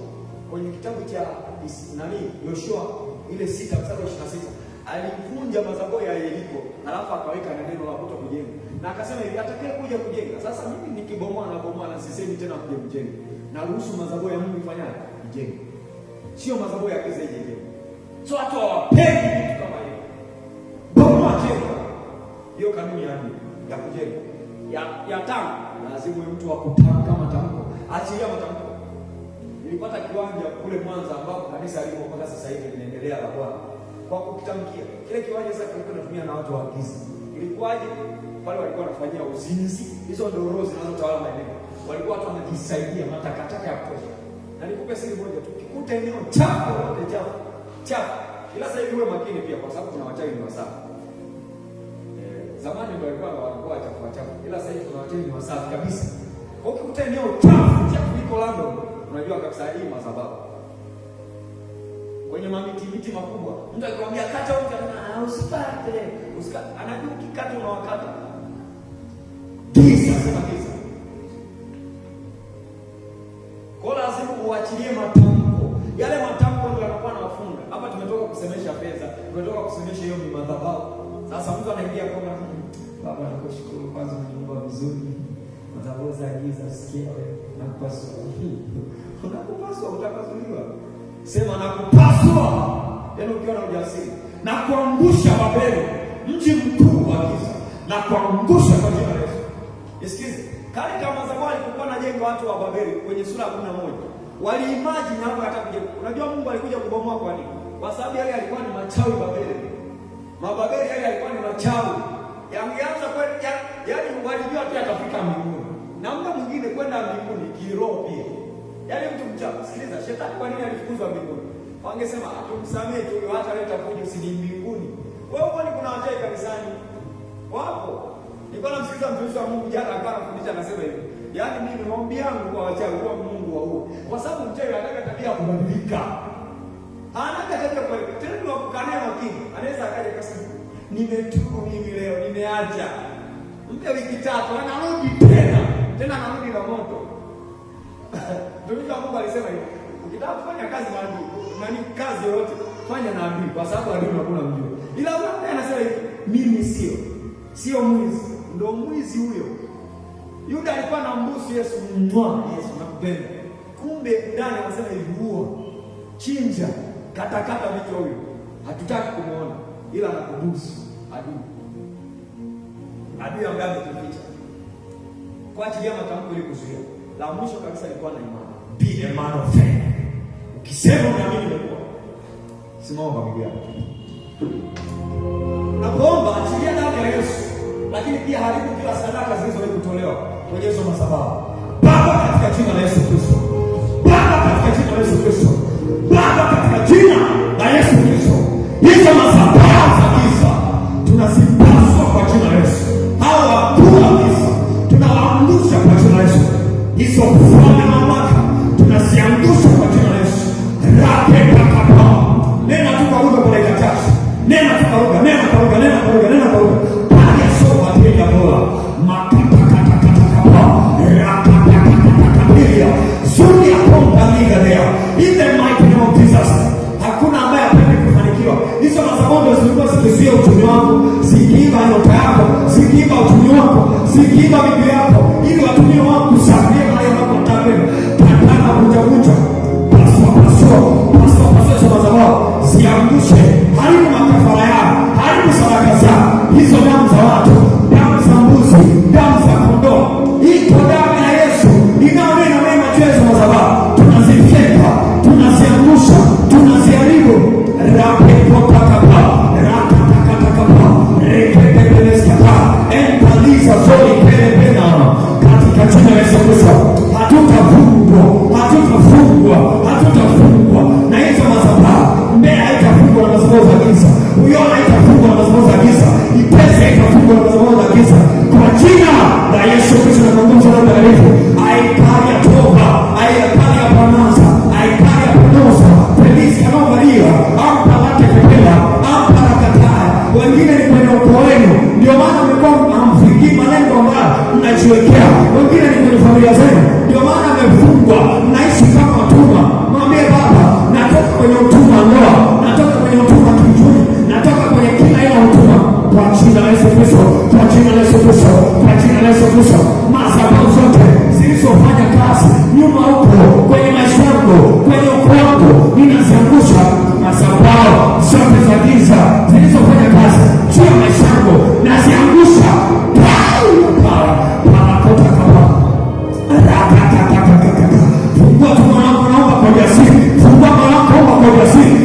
kwenye kitabu cha Yoshua ile 6:26 alivunja madhabahu ya Yeriko, alafu akaweka na neno la kuto kujenga. Na akasema hivi, atakaye kuja kujenga. Sasa mimi nikibomoa na sisemi tena kuja kujenga. Na ruhusu madhabahu ya Mungu ifanyaje? Ijenge. Sio madhabahu ya giza ijenge. So watu hawapendi kitu kama hiyo. Bomoa jenga. Hiyo kanuni ya kujenga. Ya tano, lazima mtu wa kutamka matamko. Achilia matamko. Nilipata kiwanja kule Mwanza ambapo kanisa liko mpaka sasa hivi linaendelea la Bwana. Kwa kukitamkia. Kile kiwanja sasa kilikuwa kinatumia na watu wa giza. Ilikuwaje? Pale walikuwa wanafanyia uzinzi. Hizo ndio roho zinazotawala maeneo. Walikuwa watu wanajisaidia matakataka ya kutosha. Na nikupe siri moja tu. Ukikuta eneo chafu lote chafu. Ila sasa hivi uwe makini pia kwa sababu kuna wachawi ni wasafi. Zamani ndio walikuwa wachafu. Ila sasa hivi kuna wachawi ni wasafi kabisa. Ukikuta eneo chafu liko London, unajua kabisa hii madhabahu. Kwenye miti makubwa, mtu akikwambia kata wote usipate. Anajua ukikata unawakata. Kisa sema kisa. Kwa lazima uachilie matamko. Yale matamko ndio yanakuwa na wafunga. Hapa tumetoka kusemesha pesa, tumetoka kusemesha hiyo madhabahu. Sasa mtu anaingia kwa Baba, nakushukuru kwanza kwa nyumba nzuri. Madhabahu za giza sikia wewe. Nakupasua. Unakupasua utakazuliwa. Sema nakupasua. Yaani ukiwa na ujasiri na kuangusha Babeli, mji mkuu wa giza, na kuangusha kwa jina la Yesu. Isikize. Kale kama zamani kulikuwa na jengo watu wa Babeli kwenye sura ya 11. Waliimagine hapo hata kujenga. Unajua Mungu alikuja kubomoa kwa nini? Kwa sababu yale alikuwa ni machawi Babeli. Mababeli yale alikuwa ni machawi. Yangeanza kwenda yaani walijua tu atafika mbinguni. Na muda mwingine kwenda mbinguni kiroho pia. Yaani mtu mchawi, sikiliza, shetani kwa nini alifukuzwa mbinguni? Wangesema atumsamee tu hata leta kuja usini mbinguni. Wewe kwani kuna wachawi kanisani? Wapo. Nilikuwa namsikiliza mtumishi wa Mungu jana akawa anafundisha anasema hivi. Yaani mimi maombi yangu kwa wachawi kwa Mungu wa huo. Kwa sababu mchawi anataka tabia ya kubadilika. Anataka tabia kwa tena ni wakukania makini. Anaweza akaja akasema nimetubu mimi leo, nimeacha. Mpe wiki 3 anarudi tena anarudi na moto. Mtumishi wa Mungu alisema hivi. Ukitaka kufanya kazi na adui, kazi yoyote fanya na adui kwa sababu adui hakuna mjua. Ila wewe anasema hivi, mimi sio mwizi, ndio mwizi huyo. Yuda alikuwa anambusu Yesu, Yesu nakupenda. Kumbe ndani anasema hivi, chinja, katakata vichwa huyo. Hatutaki kumuona ila anakubusu adui. Adui ambaye ametuficha. Kwa ajili ya matamko ili kuzuia. La mwisho kabisa alikuwa na imani. Be a man of faith. Ukisema unaamini umekuwa. Simama kwa miguu yako. Naomba achilia damu ya Yesu, lakini pia haribu kila sadaka zilizowahi kutolewa kwenye hizo madhabahu. Baba, katika jina la Yesu Kristo. Baba, katika jina la Yesu Kristo. Baba, katika jina la Yesu Kristo. Hizo madhabahu za giza tunazipaswa kwa jina la Yesu. Hao wakuu wa giza tunawaangusha kwa jina la Yesu. Hizo falme mamlaka tunaziangusha kwa jina la Yesu. Rakekakapa. Nena tu kwa lugha kwa dakika chache. Nena tu kwa lugha, nena kwa lugha, nena kwa lugha, nena kwa lugha. Pale sofa tenda bora. Makatakatakataka. Rakakakakakapilia. Zuri ya komba liga leo. In the mighty name of Jesus. Hakuna ambaye hapendi kufanikiwa. Hizo madhabahu zilikuwa zikizuia uchumi wako, zikiiba nyota yako, zikiiba uchumi wako, zikiiba bibi yako, ili watumie wako kusafiri mahali ambapo unataka. Tatana kuja. Paswa hizo madhabahu ziangushe. Haribu makafara yao, haribu sadaka zao. Hizo damu za watu, damu za mbuzi, damu za kondoo. Iko damu ya Yesu inaonena mema juu ya hizo madhabahu. Tunazifeka, tunaziangusha, tunaziharibu. Rapekopakapa, rakatakataka, rekepepeleskapa, empaliza zori pelepena. Katika jina la Yesu Kristo, hatutafungwa na hizo madhabahu. Mbea haitafungwa na madhabahu za giza. Uyona haitafungwa na madhabahu za giza. Ipese haitafungwa na madhabahu za giza. Kwa jina la Yesu Kristo na kwa nguvu za Roho Mtakatifu, aikalia toba, aikalia panasa, aikalia panosa, felisi kanovalia, ampa lake kepela, ampa lakataya. Wengine ni kwenye ukoo wenu, ndio maana mmekuwa hamfikii malengo ambayo mnajiwekea. Wengine ni kwenye familia zenu, ndio maana mmefungwa, mnaishi kama watumwa. Mwambie Baba, natoka kwenye utumwa ndoa, natoka kwenye utumwa kiuchumi, natoka kwenye kila aina ya utumwa kwa jina la Yesu Kristo, kwa jina la Yesu Kristo, kwa jina la Yesu Kristo. Madhabahu zote zilizofanya kazi nyuma huko kwenye maisha yangu, kwenye ukoo wangu, ninaziangusha. Madhabahu zote za giza zilizofanya kazi juu ya maisha yangu, naziangusha. Fungua tu mwanangu, naomba kwa ujasiri. Fungua mwanangu, naomba kwa ujasiri.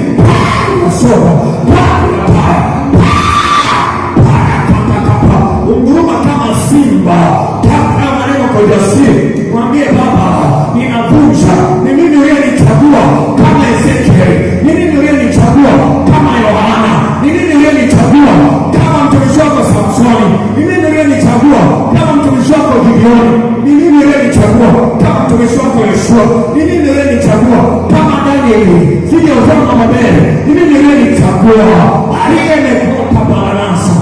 Unguruma kama simba. Taka maneno kwa ujasiri. Mwambie Baba, ninavunja. Ni mimi uliyenichagua kama Ezekiel. Ni mimi uliyenichagua kama Yohana. Ni mimi uliyenichagua kama mtumishi wako Samsoni. Ni mimi uliyenichagua kama mtumishi wako Gideoni. Ni mimi uliyenichagua kama mtumishi wako Yoshua. Ni mimi uliyenichagua kama Danieli. Sije uzoma mabele. Ni mimi uliyenichagua. Aliyemekota balanasa.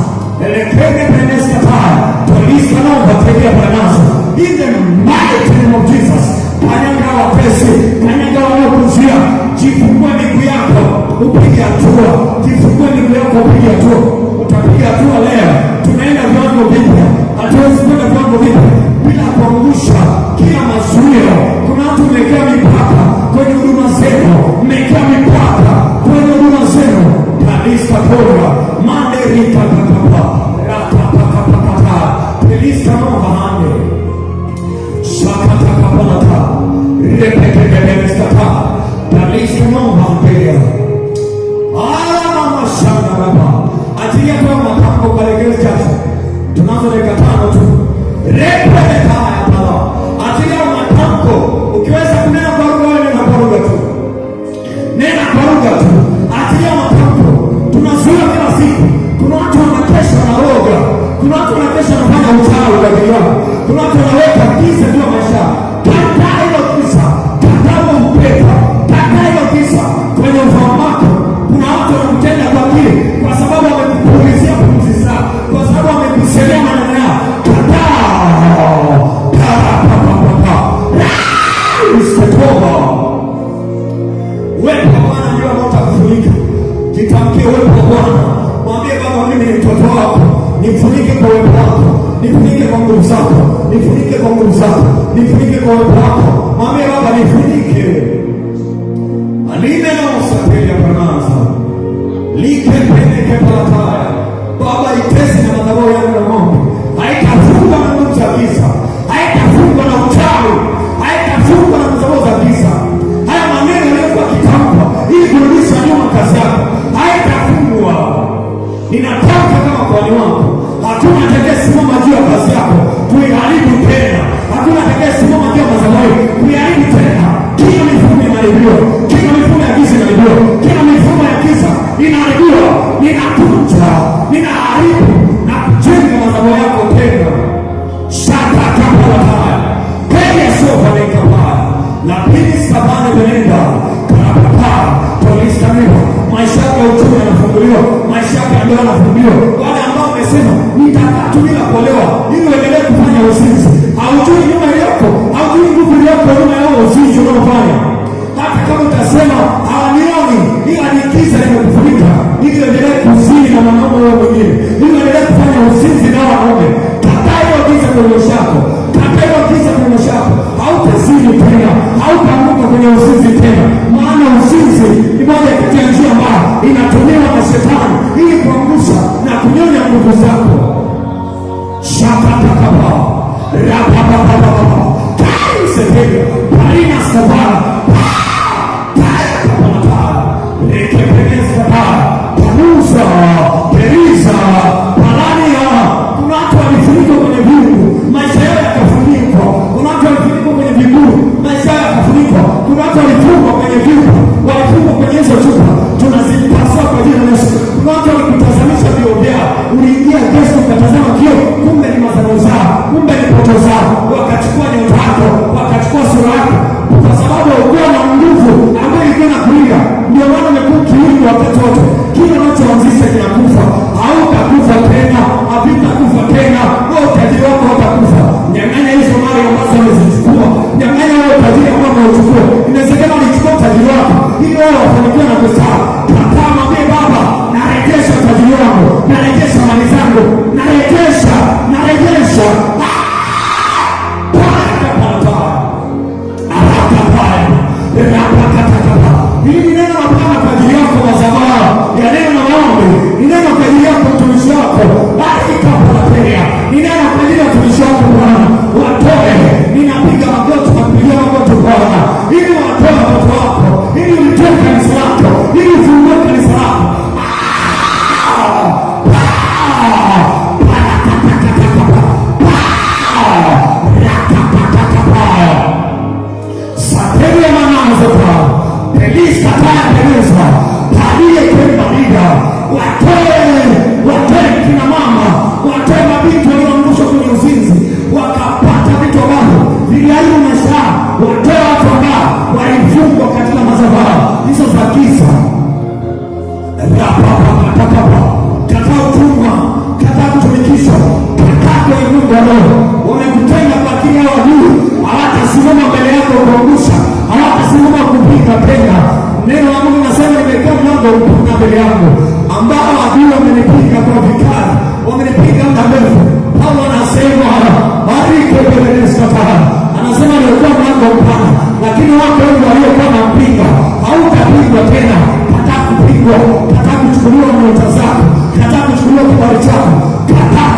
Elekene peneska taa. Tolisa nao bategia balanasa. In the mighty name of Jesus. Kanyaga wapesi. Kanyaga wanaokuzia. Jifungue miguu yako. Upige hatua. Jifungue miguu yako upige hatua. Utapiga hatua leo. Tunaenda viwango vipya. Hatuwezi kwenda viwango vipya bila kuangusha kila mazuio. Kuna watu mmekea mipaka kwenye huduma zenu. Mmekea mipaka kwenye huduma zenu. Kalista pora. Manderika kakapa. Rakapakapakata. Pelista nova hande. Shakatakapalata. Repekekeleskata. Kalista nova handeya. Mama shanga raba. Atia kwa matambo kwa legezi chache. Tunazo dakika 5 tu. Repeleka ya pala. Atia matamko. Ukiweza kunena kwa lugha wewe nena kwa lugha tu. Nena kwa lugha tu. Atia matamko. Tunazuia kila siku. Kuna watu wanakesha na roga. Kuna watu wanakesha wanafanya uchawi kwa ajili yao. Kuna watu wanaweka giza juu ya maisha. Kataa hilo giza. Kataa huo upepo. Kataa hilo giza kwenye ufahamu wako. Kuna watu wanakutenda kwa akili kwa sababu wamekupulizia pumzi zao. Kwa sababu wamekusemea maneno yao. Kataa. Usikatoba. Uwepo wa Bwana ndio ambao utakufunika. Jitamkie uwepo wa Bwana. Mwambie Baba, mimi ni mtoto wako. Nifunike kwa uwepo wako. nifunike kwa nguvu zako, nifunike kwa nguvu zako, nifunike kwa uwepo wako. Mwambie Baba, nifunike. Alime na usafiri ya baraza like peneke palataya. Baba, itesi na madhabahu yangu na ng'ombe haitafungwa na nguvu za giza, haitafungwa na uchawi, haitafungwa na madhabahu za giza. Haya maneno yaliyokuwa kitambo ili kurudisha nyuma kazi yako haitafungwa. Ninatamka kama kwani wako, hakuna atakayesimama juu ya kazi yako kuiharibu tena. Hakuna atakayesimama juu ya madhabahu kuiharibu tena. Kila mifumo inaharibiwa, kila mifumo ya giza inaharibiwa, kila mifumo ya giza inaharibiwa. Ninakuja, ninaharibu na kujenga madhabahu yako tena. Shaka kapala haya kaya sofa nikapaya lakini sabane benenda karapapa polisi miwa maisha yako ya uchumi yanafunguliwa, maisha yako ya ndoa yanafunguliwa. Wale ambao wamesema nitakatumika kuolewa ili uendelee kufanya uzinzi, haujui nyuma yako, haujui nguvu yako nyuma yao uzinzi unaofanya. Hata kama utasema hawanioni, ila ni giza limekufunika ili uendelee kuzini na mwanaume wao mwingine, ili uendelee kufanya uzinzi na wanaume. Kataa hiyo giza kwenye maisha yako, kataa hiyo giza kwenye maisha yako. Hautazini tena, hautaanguka kwenye uzinzi tena, maana uzinzi ni moja kati ya njia ambayo inatumiwa na shetani ili kuangusha na kunyonya nguvu zako. Shakatakaba rapapapapapa kaisepega parina sabara kapata rekepeleza panuza periza palania. Kuna watu walifunikwa kwenye viungu, maisha yao yakafunikwa. Kuna watu walifunikwa kwenye viguu, maisha yao yakafunikwa. Kuna watu walifungwa kwenye vyumba, walifungwa kwenye hizo chupa, tunazipasua kwa jina la Yesu. Kuna watu walikutazamisha vioo vyao, uliingia gesto ukatazama kioo, kumbe ni madhabahu zao, kumbe ni poto zao. Wakachukua nyota yako, wakachukua sura yako, kwa sababu ulikuwa na nguvu ambayo ilikuwa inakulinda. Ndio maana umekuwa kiungo wakati wote. Kile unachoanzisha kinakufa, hautakufa tena, havitakufa tena. Wewe utajiri wako hautakufa. Nyang'anya hizo mali ambazo umezichukua, nyang'anya wewe utajiri ambao umechukua. Inawezekana ulichukua utajiri wako ili wewe wafanikiwe na kusahau. Kataa, mwambie Baba, narejesha utajiri wangu, narejesha mali zangu, narejesha hili ni neno la Bwana kwa ajili yako madhabahu ya neno na maombi, ni neno kwa ajili yako mtumishi wako alikapolapea, ni neno kwa ajili ya mtumishi wako Bwana. Watoe, ninapiga magoti na kupigia magoti Bwana, ili watoe watoto wako, ili ulitoe kanisa lako, ili ufungue kanisa lako. Sateria manazo kwa Pelisa kaya Pelisa Paliye kwemba mida. Watoe kina mama, watoe mabinti walioangushwa kwenye uzinzi, wakapata vitu ambavyo viliaibu maisha yao. Watoe watu ambao walifungwa katika madhabahu hizo za giza. Kataa utumwa, kataa kutumikishwa, kataa kwenye Mungu wa roho. Wamekutenga kwa akili yao juu, hawatasimama mbele yako kuangusha, hawatasimama kupinga tena. Neno la Mungu nasema nimekuwa mlango mpana mbele yako, ambao adui wamenipiga kwa vikali, wamenipiga muda mrefu. Paulo anasema bariki beleleskata, anasema nimekuwa mlango mpana, lakini watu wengi waliokuwa wanampinga hautapigwa tena. Kataa kupigwa, kataa kuchukuliwa nyota zako, kataa kuchukuliwa kibali chako. Kataa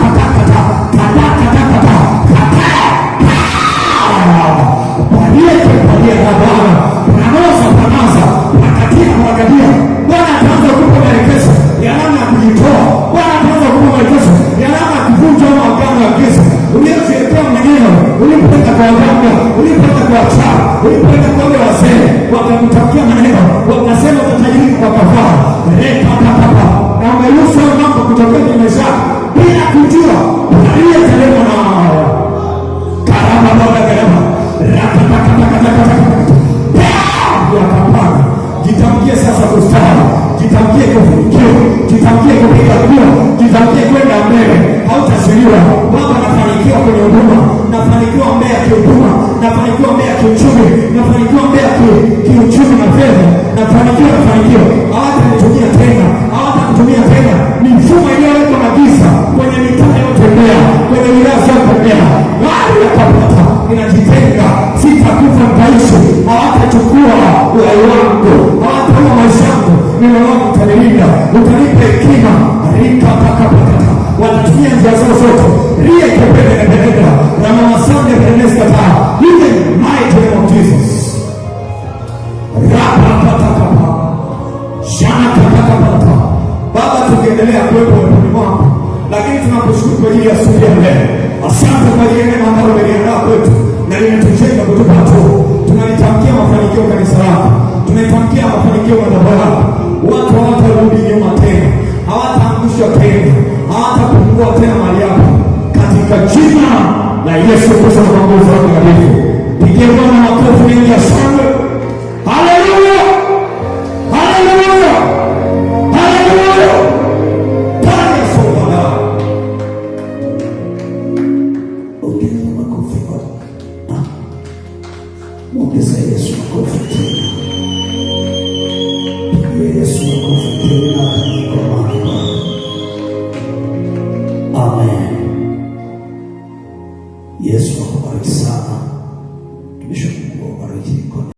palie na Bwana panaza pakatia kuangalia. Bwana ataanza kukupa maelekezo ya namna ya kujitoa. Bwana ataanza kukupa maelekezo ya namna ya kuvunja maagano ya giza uliyojiwekea mwenyewe, ulipeleka kwa waganga, ulipeleka kwa wachawi, ulipeleka kwa wale wazee, wakamtakia maneno, wakasema utajiri kwa kafara na umeruhusu mambo kutokea kwenye maisha yako bila kujua. Palie telema na karama baba karama jitamkie sasa kustawi, jitamkie kufanikiwa, jitamkie kupiga kura, jitamkie kwenda mbele. Hautaziliwa. Baba, nafanikiwa kwenye huduma, nafanikiwa Mbeya kihuduma, nafanikiwa Mbeya kiuchumi, nafanikiwa Mbeya kiuchumi na fedha, nafanikiwa. Hawatanitumia tena, hawatakutumia tena. Mifumo iliyowekwa na giza kwenye mitaa yote Mbeya, kwenye wilaya uhai wangu, hawataua maisha yangu. Neno lako utanilinda, utanipa hekima. Rikapakapakata, watatumia njia zao zote. Riekepelekepeleka ramamasande pereneskata, in the mighty name of Jesus. Rapapatakapa shanakatakapata. Baba, tukiendelea kuwepo weponi mwako, lakini tunakushukuru kwa ajili ya asubuhi ya leo. Asante kwa ajili ya neema ambayo umeliandaa kwetu na limetujenga kutupa hatua. Tunalitamkia mafanikio kanisa lako, tunaitamkia mafanikio madhabahu yako. Watu hawatarudi nyuma tena, hawataangushwa tena, hawatapungua tena mali yako, katika jina la Yesu Kristo na kwa nguvu zako takatifu. Pigie Bwana makofi mengi ya shangwe.